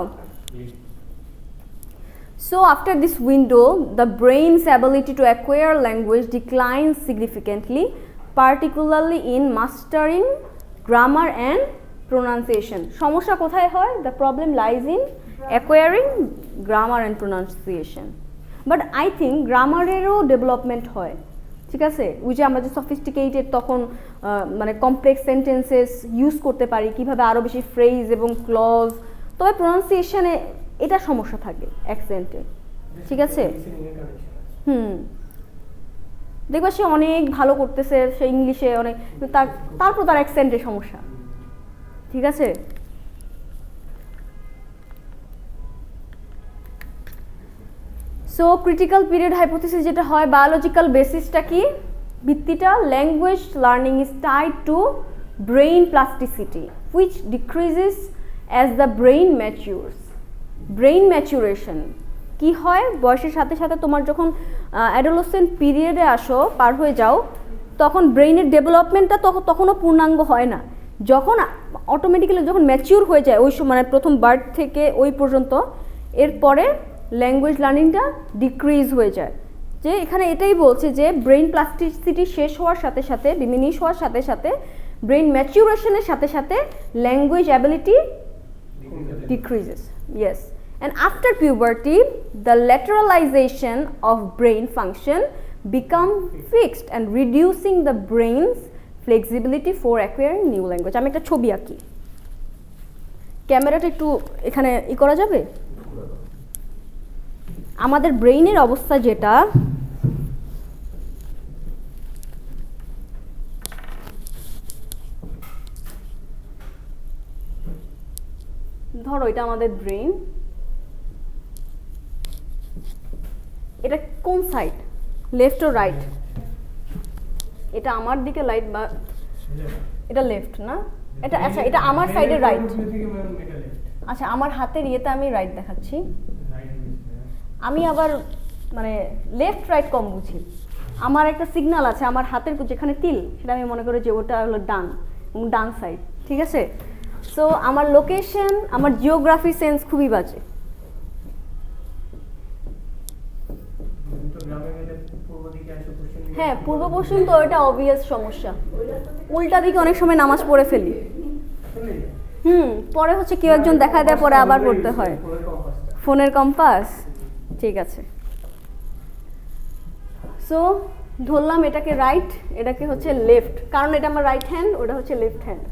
Speaker 1: So after this window, the brain's ability to acquire language declines significantly, particularly in mastering grammar and pronunciation. সমস্যা কোথায় হয়? The problem lies in acquiring grammar and pronunciation. But I think গ্রামারেরও development হয়, ঠিক আছে? ওই যে আমরা যে সফিস্টিকেটেড তখন কমপ্লেক্স সেন্টেন্সেস ইউজ করতে পারি, কিভাবে আরও বেশি ফ্রেজ এবং ক্লজ, তবে প্রনাউন্সিয়েশনে এটা সমস্যা থাকে, অ্যাকসেন্টে, ঠিক আছে? দেখবা সে অনেক ভালো করতেছে, সে ইংলিশে অনেক, তারপর তার অ্যাকসেন্টে সমস্যা, ঠিক আছে? সো ক্রিটিক্যাল পিরিয়ড হাইপোথিসিস যেটা হয়, বায়োলজিক্যাল বেসিসটা কি, ভিত্তিটা, language learning is tied to brain plasticity which decreases as the brain matures. Brain maturation কি হয়, বয়সের সাথে সাথে তোমার যখন অ্যাডোলেসেন্ট পিরিয়ডে পার হয়ে যাও, তখন ব্রেইনের ডেভেলপমেন্টটা তখনও পূর্ণাঙ্গ হয় না। যখন অটোমেটিক্যালি যখন ম্যাচিউর হয়ে যায় ওই সময় প্রথম বার্থ থেকে ওই পর্যন্ত, এরপরে ল্যাঙ্গুয়েজ লার্নিংটা ডিক্রিজ হয়ে যায়। যে এখানে এটাই বলছে যে ব্রেইন প্লাস্টিসিটি শেষ হওয়ার সাথে সাথে, ডিমিনিশ হওয়ার সাথে সাথে, ব্রেইন ম্যাচুরেশনের সাথে সাথে language ability decreases. Yes. And after puberty, the lateralization of brain function become fixed and reducing the brain's flexibility for acquiring new language. আমি একটা ছবি আঁকি, ক্যামেরাটা একটু এখানে করা যাবে? আমাদের ব্রেইনের অবস্থা যেটা, ধরো এটা আমাদের ব্রেইন, এটা কোন সাইড, লেফট ও রাইট? এটা আমার দিকে লাইট বা এটা লেফট না? এটা আচ্ছা এটা আমার সাইডে রাইট। আচ্ছা আমার হাতের ইয়েতে আমি রাইট দেখাচ্ছি। আমি আবার মানে লেফট রাইট কম বুঝি। আমার একটা সিগন্যাল আছে আমার হাতের যেখানে তিল, সেটা আমি মনে করি যে ওটা হলো ডান এবং ডান সাইড, ঠিক আছে? সো আমার লোকেশন, আমার জিওগ্রাফি সেন্স খুবই বাজে। হ্যাঁ পূর্ব পশ্চিম তো এটা অবভিয়াস সমস্যা। উল্টা দিকে অনেক সময় নামাজ পড়ে ফেলি, পরে হচ্ছে কেউ একজন দেখা দেয়, পরে আবার পড়তে হয়। ফোনের কম্পাস, ঠিক আছে। সো ধরলাম এটাকে রাইট, এটাকে হচ্ছে লেফট, কারণ এটা আমার রাইট হ্যান্ড, ওটা হচ্ছে লেফট হ্যান্ড।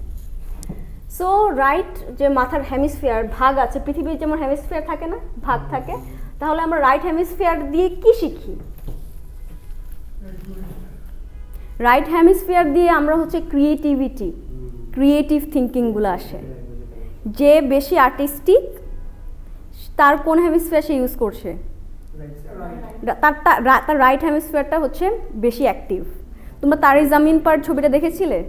Speaker 1: সো রাইট যে মাথার হেমিস্ফিয়ার ভাগ আছে, পৃথিবীর যেমন হেমিস্ফিয়ার থাকে না, ভাগ থাকে, তাহলে আমরা রাইট হেমিস্ফিয়ার দিয়ে কি শিখি? রাইট হেমিস্ফিয়ার দিয়ে আমরা হচ্ছে ক্রিয়েটিভিটি, ক্রিয়েটিভ থিঙ্কিংগুলো আসে। যে বেশি আর্টিস্টিক তার কোন হেমিস্ফিয়ার সে ইউজ করছে? তার রাইট হেমিস্ফিয়ারটা হচ্ছে বেশি অ্যাক্টিভ। তোমরা তারে জামিন পার ছবিটা দেখেছিলে?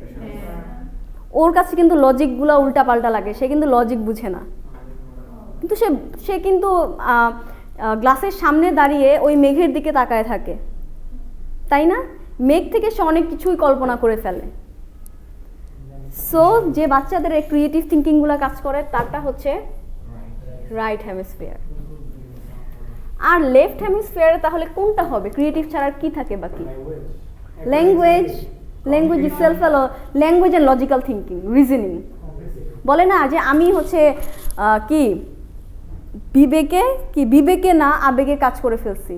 Speaker 1: ওর কাছে কিন্তু লজিকগুলো উল্টা পাল্টা লাগে, সে কিন্তু লজিক বুঝে না, কিন্তু সে কিন্তু গ্লাসের সামনে দাঁড়িয়ে ওই মেঘের দিকে তাকায় থাকে, তাই না? মেঘ থেকে সে অনেক কিছুই কল্পনা করে ফেলে। সো যে বাচ্চাদের এই ক্রিয়েটিভ থিঙ্কিংগুলো কাজ করে তারটা হচ্ছে রাইট হেমিস্ফিয়ার। আর লেফট হেমিস্ফিয়ারে তাহলে কোনটা হবে? ক্রিয়েটিভ ছাড়া কি থাকে বাকি? ল্যাঙ্গুয়েজ, ল্যাঙ্গুয়েজ ইটসেলফ হলো language and logical thinking, reasoning. বলে না যে আমি হচ্ছে কি বিবেকে না আবেগে কাজ করে ফেলছি,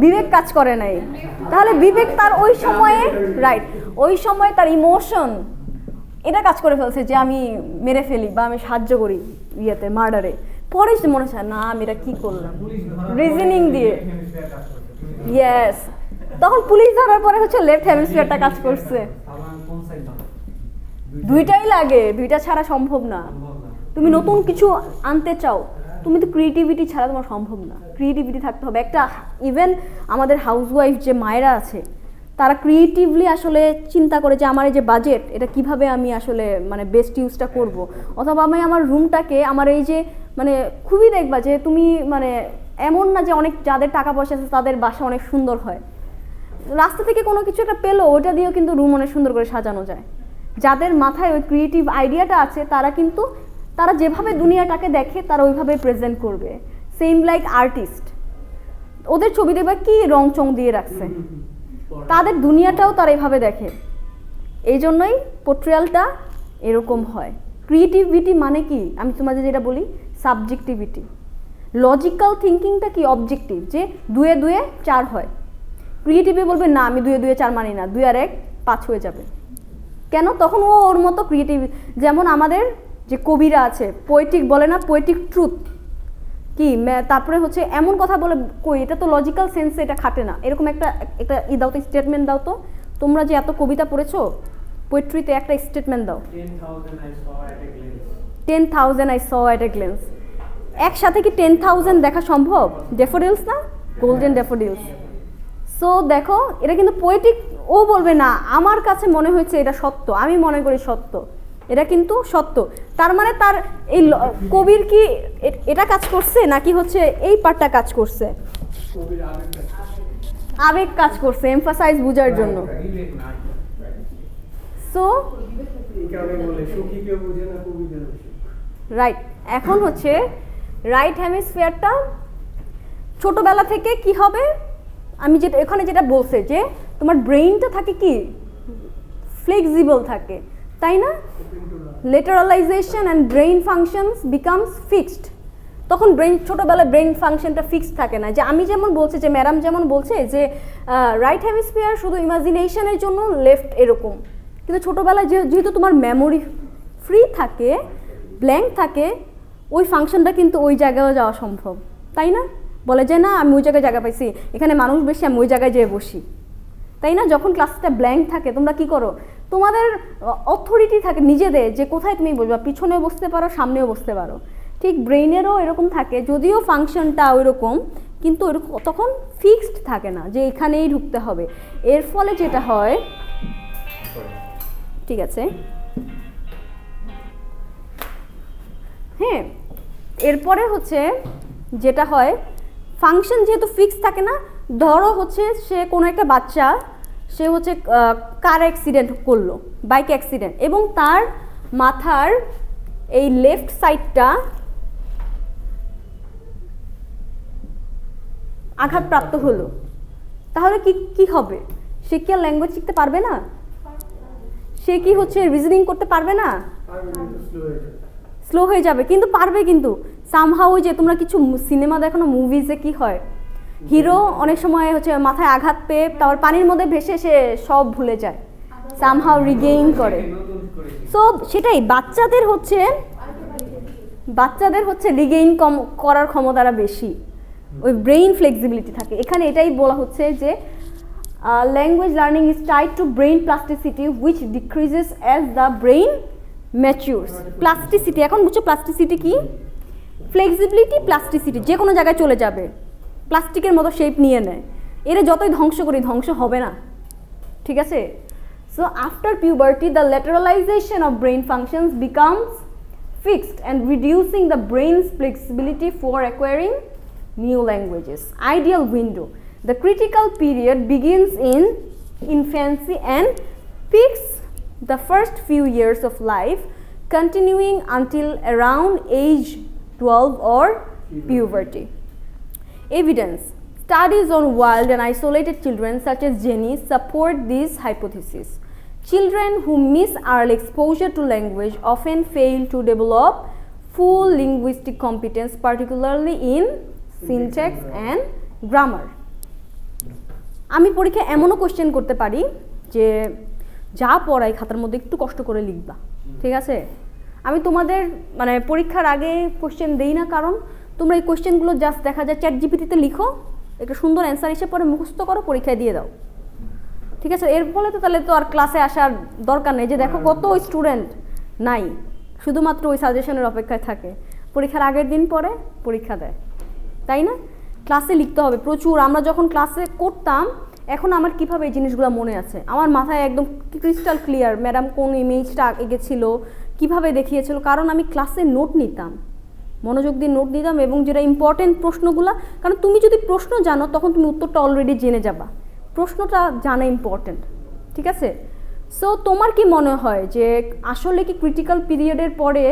Speaker 1: বিবেক কাজ করে নাই। তাহলে বিবেক তার ওই সময়ে রাইট, ওই সময় তার ইমোশন এটা কাজ করে ফেলছে যে আমি মেরে ফেলি বা আমি সাহায্য করি ইয়েতে মার্ডারে। পরে মনে হয় না আমি এটা কি করলাম, রিজনিং দিয়ে। ইয়েস, তখন পুলিশ ধরার পরে হচ্ছে লেফট হেমিস্ফিয়ারটা কাজ করছে। দুইটাই লাগে, দুইটা ছাড়া সম্ভব না। তুমি নতুন কিছু আনতে চাও, তুমি তো ক্রিয়েটিভিটি ছাড়া তোমার সম্ভব না, ক্রিয়েটিভিটি থাকতে হবে। একটা ইভেন আমাদের হাউসওয়াইফ যে মায়েরা আছে তারা ক্রিয়েটিভলি আসলে চিন্তা করে যে আমার এই যে বাজেট, এটা কিভাবে আমি আসলে মানে বেস্ট ইউজটা করব, অথবা আমি আমার রুমটাকে আমার এই যে মানে খুবই দেখবা যে তুমি মানে এমন না যে অনেক যাদের টাকা পয়সা আছে তাদের বাসা অনেক সুন্দর হয়, রাস্তা থেকে কোনো কিছু একটা পেলো ওটা দিয়েও কিন্তু রুম অনেক সুন্দর করে সাজানো যায়। যাদের মাথায় ওই ক্রিয়েটিভ আইডিয়াটা আছে তারা কিন্তু তারা যেভাবে দুনিয়াটাকে দেখে তারা ওইভাবে প্রেজেন্ট করবে। সেম লাইক আর্টিস্ট, ওদের ছবি দেখবে কি রং চং দিয়ে রাখছে, তাদের দুনিয়াটাও তারা এইভাবে দেখে। এই জন্যই পোর্ট্রেয়ালটা এরকম হয়। ক্রিয়েটিভিটি মানে কি আমি তোমাদের যেটা বলি সাবজেক্টিভিটি, লজিক্যাল থিঙ্কিংটা কি অবজেক্টিভ, যে 2 এ 2 4 হয়। ক্রিয়েটিভে বলবে না আমি 2 এ 2 4 মানি না, 2 আর 1 5 হয়ে যাবে। কেন? তখন ও ওর মতো ক্রিয়েটিভ। যেমন আমাদের যে কবিরা আছে পোয়েটিক বলে না, পোয়েটিক ট্রুথ কি, তারপরে হচ্ছে এমন কথা বলে কই এটা তো লজিক্যাল সেন্সে এটা খাটে না, এরকম একটা দাও তো, স্টেটমেন্ট দাও তো। তোমরা যে এত কবিতা পড়েছো পোয়েট্রিতে একটা স্টেটমেন্ট দাও। 10,000 I saw at a glance। একসাথে কি 10,000 দেখা সম্ভব? ড্যাফোডিলস না, গোল্ডেন ড্যাফোডিলস। সো দেখো এটা কিন্তু পোয়েটিক। ও বলবে না আমার কাছে মনে হয়েছে এটা সত্য, আমি মনে করি সত্য, এটা কিন্তু সত্য। তার মানে তার এই কবির কি এটা কাজ করছে নাকি হচ্ছে এই পার্টটা কাজ করছে? আবেগ কাজ করছে, এমফাসাইজ বোঝার জন্য। সো রাইট, এখন হচ্ছে রাইট হেমিস্ফিয়ারটা ছোটবেলা থেকে কি হবে, আমি যেটা এখানে যেটা বলছে যে তোমার ব্রেইনটা থাকে কি ফ্লেক্সিবল থাকে, তাই না? Lateralisation and brain functions becomes fixed. তখন ছোটোবেলায় ব্রেইন ফাংশনটা ফিক্সড থাকে না, যে আমি যেমন বলছি, যে ম্যাডাম যেমন বলছে যে রাইট হেমিস্ফিয়ার শুধু ইমাজিনেশনের জন্য, লেফট এরকম, কিন্তু ছোটোবেলায় যেহেতু তোমার মেমোরি ফ্রি থাকে, ব্ল্যাঙ্ক থাকে, ওই ফাংশনটা কিন্তু ওই জায়গায় যাওয়া সম্ভব, তাই না? বলে যে না আমি ওই জায়গায় জায়গা পাইছি, এখানে মানুষ বেশি, আমি ওই জায়গায় যেয়ে বসি, তাই না? যখন ক্লাসটা ব্ল্যাঙ্ক থাকে তোমরা কি করো? তোমাদের অথরিটি থাকে নিজেদের, যে কোথায় তুমি বসবা, পিছনেও বসতে পারো, সামনেও বসতে পারো। ঠিক ব্রেইনেরও এরকম থাকে, যদিও ফাংশনটা ওই রকম, কিন্তু তখন ফিক্সড থাকে না যে এখানেই ঢুকতে হবে। এর ফলে যেটা হয়, ঠিক আছে, হ্যাঁ, এরপরে হচ্ছে যেটা হয়, ফাংশন যেহেতু ফিক্সড থাকে না, ধরো হচ্ছে সে কোনো একটা বাচ্চা, সে হচ্ছে কার অ্যাক্সিডেন্ট করলো, বাইক অ্যাক্সিডেন্ট, এবং তার মাথার এই লেফট সাইডটা আঘাতপ্রাপ্ত হলো, তাহলে কি হবে? সে কি আর ল্যাঙ্গুয়েজ শিখতে পারবে না? সে কি হচ্ছে রিজনিং করতে পারবে না? স্লো হয়ে যাবে, কিন্তু পারবে, কিন্তু সামহাউ, যে তোমরা কিছু সিনেমা দেখো না, মুভিজে কি হয়, হিরো অনেক সময় হচ্ছে মাথায় আঘাত পেয়ে তারপর পানির মধ্যে ভেসে সে সব ভুলে যায়, সামহাউ রিগেইন করে। সো সেটাই, বাচ্চাদের হচ্ছে রিগেইন করার ক্ষমতাটা বেশি, ওই ব্রেইন ফ্লেক্সিবিলিটি থাকে। এখানে এটাই বলা হচ্ছে যে language learning is tied to brain plasticity which decreases as the brain matures. Plasticity, এখন বুঝছো প্লাস্টিসিটি কি? ফ্লেক্সিবিলিটি, প্লাস্টিসিটি, যে কোনো জায়গায় চলে যাবে, প্লাস্টিকের মতো শেপ নিয়ে নেয়। এরা যতই ধ্বংস করি, ধ্বংস হবে না, ঠিক আছে? So after puberty the lateralisation of brain functions becomes fixed and reducing the brain's flexibility for acquiring new languages. Ideal window. The critical period begins in infancy and peaks the first few years of life, continuing until around age 12 or puberty. Evidence. Studies on wild and isolated children such as Jenny support this hypothesis. Children who miss early exposure to language often fail to develop full linguistic competence, particularly in syntax and grammar. আমি পরীক্ষায় এমনও question করতে পারি যে যা পড়াই খাতার মধ্যে একটু কষ্ট করে লিখবা, ঠিক আছে? আমি তোমাদের মানে পরীক্ষার আগে কোশ্চেন দেই না, কারণ তোমরা এই কোশ্চেনগুলো জাস্ট দেখা যায় চ্যাট জিপিটিতে লিখো, একটা সুন্দর অ্যান্সার হিসেবে পরে মুখস্থ করো, পরীক্ষায় দিয়ে দাও, ঠিক আছে? এর ফলে তো তাহলে তো আর ক্লাসে আসার দরকার নেই, যে দেখো কত স্টুডেন্ট নাই, শুধুমাত্র ওই সাজেশনের অপেক্ষায় থাকে, পরীক্ষার আগের দিন পরে পরীক্ষা দেয়, তাই না? ক্লাসে লিখতে হবে প্রচুর। আমরা যখন ক্লাসে করতাম, এখন আমার কীভাবে এই জিনিসগুলো মনে আছে, আমার মাথায় একদম ক্রিস্টাল ক্লিয়ার, ম্যাডাম কোন ইমেজটা এঁকেছিল, কীভাবে দেখিয়েছিল, কারণ আমি ক্লাসে নোট নিতাম, মনোযোগ দিয়ে নোট নিতাম, এবং যেটা ইম্পর্টেন্ট প্রশ্নগুলো, কারণ তুমি যদি প্রশ্ন জানো তখন তুমি উত্তরটা অলরেডি জেনে যাবা, প্রশ্নটা জানা ইম্পর্টেন্ট, ঠিক আছে? সো তোমার কি মনে হয় যে আসলে কি ক্রিটিক্যাল পিরিয়ডের পরে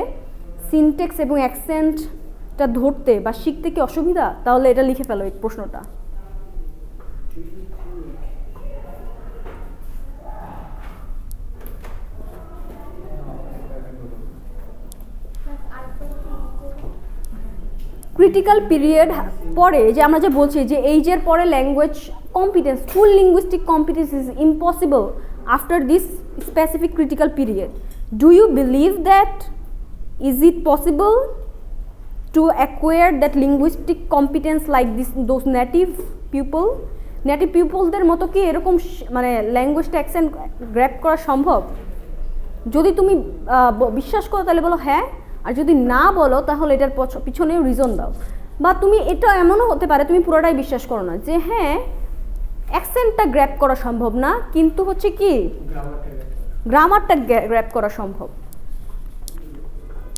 Speaker 1: সিনট্যাক্স এবং অ্যাকসেন্টটা ধরতে বা শিখতে কি অসুবিধা? তাহলে এটা লিখে ফেলো এই প্রশ্নটা। ক্রিটিক্যাল পিরিয়ড পরে যে আমরা যে বলছি যে এইজের পরে language competence, full linguistic competence is impossible after this specific critical period. Do you believe that is it possible to acquire that linguistic competence like this those native পিপলদের মতো কি এরকম মানে ল্যাঙ্গুয়েজটা অ্যাকসেন্ট গ্র্যাব করা সম্ভব? যদি তুমি বিশ্বাস করো তাহলে বলো হ্যাঁ, আর যদি না বলো তাহলে এটার পিছনেও রিজন দাও। বা তুমি এটা এমনও হতে পারে তুমি পুরোটাই বিশ্বাস করো না, যে হ্যাঁ অ্যাকসেন্টটা গ্র্যাব করা সম্ভব না, কিন্তু হচ্ছে কি গ্রামারটা গ্র্যাব করা সম্ভব।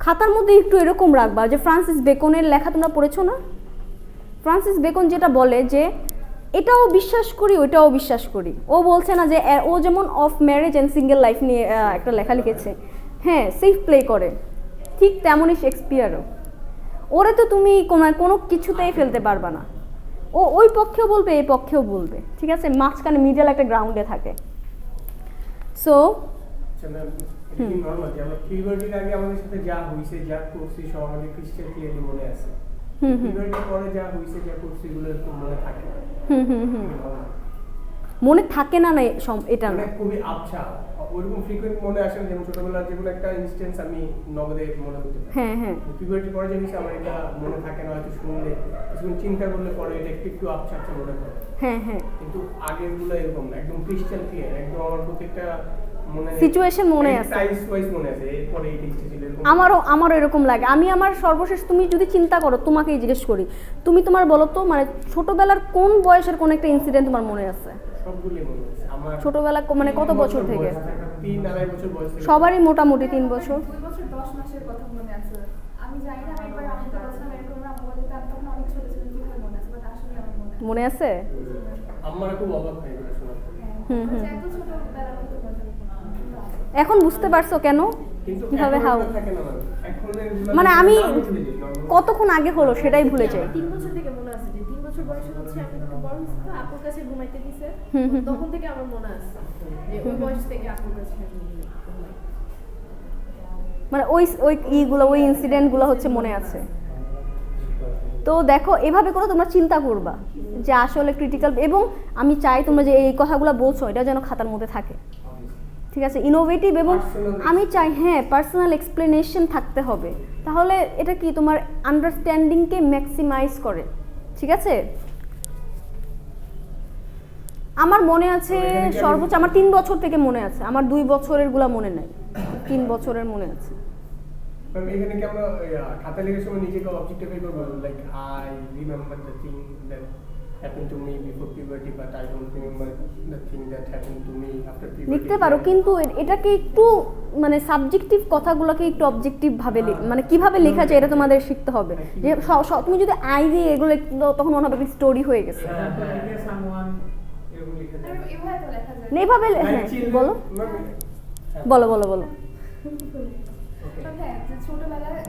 Speaker 1: খাতার মধ্যে একটু এরকম রাখবা যে ফ্রান্সিস বেকনের লেখা তোমরা পড়েছো না? ফ্রান্সিস বেকন যেটা বলে যে এটাও বিশ্বাস করি ওইটাও বিশ্বাস করি। ও বলছে না যে ও যেমন of marriage and single life নিয়ে একটা লেখা লিখেছে, হ্যাঁ সেফ প্লে করে, ঠিক তেমনই শেক্সপিয়ারও। ওরে তো তুমি কোনো কিছুতেই ফেলতে পারবা না, ও ওই পক্ষেও বলবে এই পক্ষেও বলবে, ঠিক আছে? মাঝখানে মিডল একটা গ্রাউন্ডে থাকে। সো
Speaker 2: আচ্ছা ম্যাম, এটা কি নরমাল যে আমরা পিউবার্টির আগে আমাদের সাথে যা হইছে যা করছি সব আমাদের ক্রিস্টাল ক্লিয়ারলি মনে আছে, পিউবার্টির পরে যা হইছে যা করছি এগুলো একটু মনে থাকে না।
Speaker 1: মনে থাকে না না এটা না,
Speaker 2: মানে খুবই আবছা ওইরকম ফ্রিকোয়েন্ট মনে আসে না, যেমন ছোটবেলার যেগুলো একটা ইনস্টেন্স আমি নগদে মনে করতে পারি।
Speaker 1: হ্যাঁ হ্যাঁ
Speaker 2: পিউবার্টির পরে যে হইছে আমার এটা মনে থাকে না, হয়তো শুনলে কিছুক্ষণ চিন্তা করলে পরে এটা একটু আবছা আবছা মনে পড়ে।
Speaker 1: হ্যাঁ হ্যাঁ
Speaker 2: কিন্তু আগের গুলো এরকম না, একদম ক্রিস্টাল ক্লিয়ার, একদম আমার প্রত্যেকটা মনে
Speaker 1: সিচুয়েশন মনে আছে,
Speaker 2: টাইমস ওয়াইজ মনে আছে, এরপরে এই টেক্সটে ছিল এরকম।
Speaker 1: আমারও এরকম লাগে। আমি আমার সর্বশেষ তুমি যদি চিন্তা করো, তোমাকেই জিজ্ঞেস করি, তুমি তোমার বলো তো মানে ছোটবেলার কোন বয়সের কোন একটা ইনসিডেন্ট তোমার মনে আছে?
Speaker 2: সবগুলো মনে আছে আমার।
Speaker 1: ছোটবেলা মানে কত বছর থেকে?
Speaker 2: 3-2.5 বছর বয়স থেকে।
Speaker 1: সবারই মোটামুটি 3 বছর।
Speaker 5: 2 বছর 10 মাসের কথা মনে আছে। আমি জানি না, আমি একবার আমাকে বলছিলাম এরকম, আমি বলতে আমি তখন অনেক ছোট ছিলাম, কিভাবে মনে আছে, বাট আসলে আমার মনে আছে।
Speaker 1: মনে আছে?
Speaker 2: আমার খুব অবাক হয়ে গেল শোনার পর।
Speaker 5: এত ছোটবেলা হতে পারে।
Speaker 1: এখন বুঝতে পারছো কেন
Speaker 2: কিন্তু
Speaker 1: কিভাবে
Speaker 2: এখন
Speaker 1: হাউ
Speaker 2: ওটা থাকে না ম্যাম। এখন এগুলো
Speaker 1: মানে আমি
Speaker 2: নাম ভুলে যাই, normal।
Speaker 1: কতক্ষণ আগে হলো সেটাই ভুলে যাই।
Speaker 6: 3 বছর থেকে মনে আছে যে 3 বছর বয়সে হচ্ছে আমি একটু বড় ছিল, আপুর কাছে ঘুমাইতে দিছে, তখন থেকে আমার মনে আছে যে ওই বয়স থেকে আপুর কাছে আমি ঘুমাই।
Speaker 1: মানে ওই ওই ইগুলো ওই ইনসিডেন্টগুলো হচ্ছে মনে আছে। তো দেখো এভাবে করে তোমরা চিন্তা করবা যে আসলে ক্রিটিক্যাল, এবং আমি চাই তোমরা যে এই কথাগুলো বলছো এটা যেন খাতার মধ্যে থাকে, ঠিক আছে, ইনোভেটিভ, এবং আমি চাই হ্যাঁ পার্সোনাল এক্সপ্লেনেশন থাকতে হবে, তাহলে এটা কি তোমার আন্ডারস্ট্যান্ডিংকে ম্যাক্সিমাইজ করে, ঠিক আছে। আমার মনে আছে সর্বোচ্চ আমার 3 বছর থেকে মনে আছে, আমার 2 বছরের গুলা মনে নাই, 3 বছরের মনে আছে।
Speaker 2: ম্যাম এখানে কি আমরা খাতা লেখার সময় নিজেকে অবজেক্টিফাই করব, like I remember the thing that happened to me before puberty but I don't remember the thing that happened to me after puberty?
Speaker 1: লিখতে পারো, কিন্তু এটাকে একটু মানে সাবজেক্টিভ কথাগুলোকে একটু অবজেক্টিভ ভাবে মানে কিভাবে লেখা যায় এটা তোমাদের শিখতে হবে। যে তুমি যদি আই দিয়ে এগুলো তখন মনে হবে স্টোরি হয়ে গেছে।
Speaker 5: এভাবে তো লেখা যায়।
Speaker 1: এইভাবে হ্যাঁ বলো বলো বলো বলো।
Speaker 5: হ্যাঁ, যে ছোটবেলায়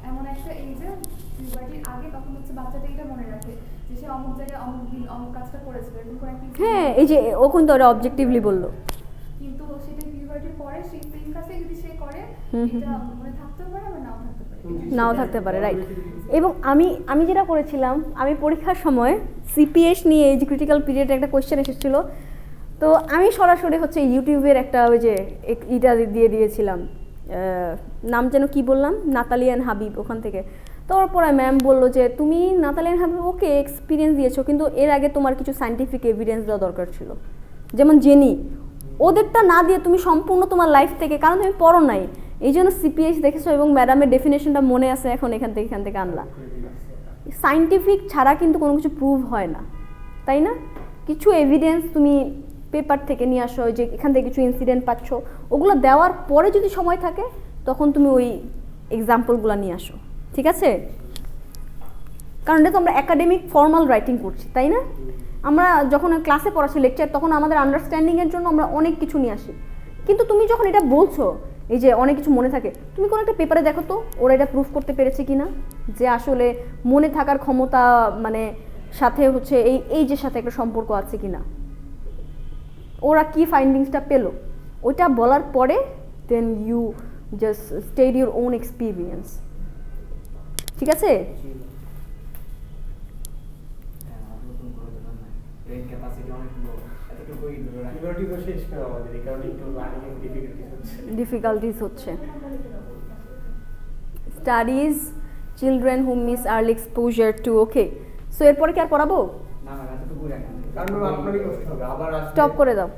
Speaker 5: এমন একটা এইজে পিউবার্টির আগে তখন হচ্ছে বাচ্চাটা এটা মনে রাখে যে সে অমুক জায়গায় অমুক দিন অমুক কাজটা করেছিল, এরকম করে একটা
Speaker 1: হ্যাঁ এই যে ও কিন্তু ওরা অবজেক্টিভলি বললো,
Speaker 5: কিন্তু সেটা পিউবার্টির পরে সেই সেম কাজে যদি সে করে এটা মনে থাকতেও পারে আবার নাও থাকতে পারে।
Speaker 1: নাও থাকতে পারে, রাইট। এবং আমি যেটা করেছিলাম, আমি পরীক্ষার সময় সিপিএস নিয়ে এই যে ক্রিটিক্যাল পিরিয়ডে একটা কোয়েশ্চেন এসেছিল, তো আমি সরাসরি হচ্ছে ইউটিউবের একটা ওই যে ইটা দিয়ে দিয়েছিলাম, নাম যেন কি বললাম, নাতালিয়ান হাবিব, ওখান থেকে। তারপরে ম্যাম বললো যে তুমি নাতালিয়ান হাবিব ওকে এক্সপিরিয়েন্স দিয়েছো, কিন্তু এর আগে তোমার কিছু সায়েন্টিফিক এভিডেন্স দেওয়া দরকার ছিল, যেমন জেনি, ওদেরটা না দিয়ে তুমি সম্পূর্ণ তোমার লাইফ থেকে, কারণ তুমি পড়ো নাই এই জন্য সিপিএস দেখেছো এবং ম্যাডামের ডেফিনেশনটা মনে আছে, এখন এখান থেকে আনলা। সায়েন্টিফিক ছাড়া কিন্তু কোনো কিছু প্রুভ হয় না, তাই না? কিছু এভিডেন্স তুমি পেপার থেকে নিয়ে আসো, যে এখান থেকে কিছু ইনসিডেন্ট পাচ্ছ, ওগুলো দেওয়ার পরে যদি সময় থাকে তখন তুমি ওই এক্সাম্পলগুলো নিয়ে আসো, ঠিক আছে? কারণ এটা তো আমরা একাডেমিক ফর্মাল রাইটিং করছি, তাই না? আমরা যখন ক্লাসে পড়াচ্ছি লেকচার, তখন আমাদের আন্ডারস্ট্যান্ডিংয়ের জন্য আমরা অনেক কিছু নিয়ে আসি, কিন্তু তুমি যখন এটা বলছো এই যে অনেক কিছু মনে থাকে, তুমি কোনো একটা পেপারে দেখো তো ওরা এটা প্রুফ করতে পেরেছে কিনা যে আসলে মনে থাকার ক্ষমতা মানে সাথে হচ্ছে এই যে সাথে একটা সম্পর্ক আছে কিনা, ওরা কি ফাইন্ডিংসটা পেলো, ওইটা বলার পরে then you just state your own experience, ঠিক আছে? ডিফিকাল্টিস হচ্ছে। Studies children who miss early exposure to, okay. So এরপরে কি আর পড়াবো?
Speaker 3: না না এতটুকুই রাখেন,
Speaker 2: কারণ আপনারই কষ্ট হবে, আবার
Speaker 1: স্টপ করে দাও।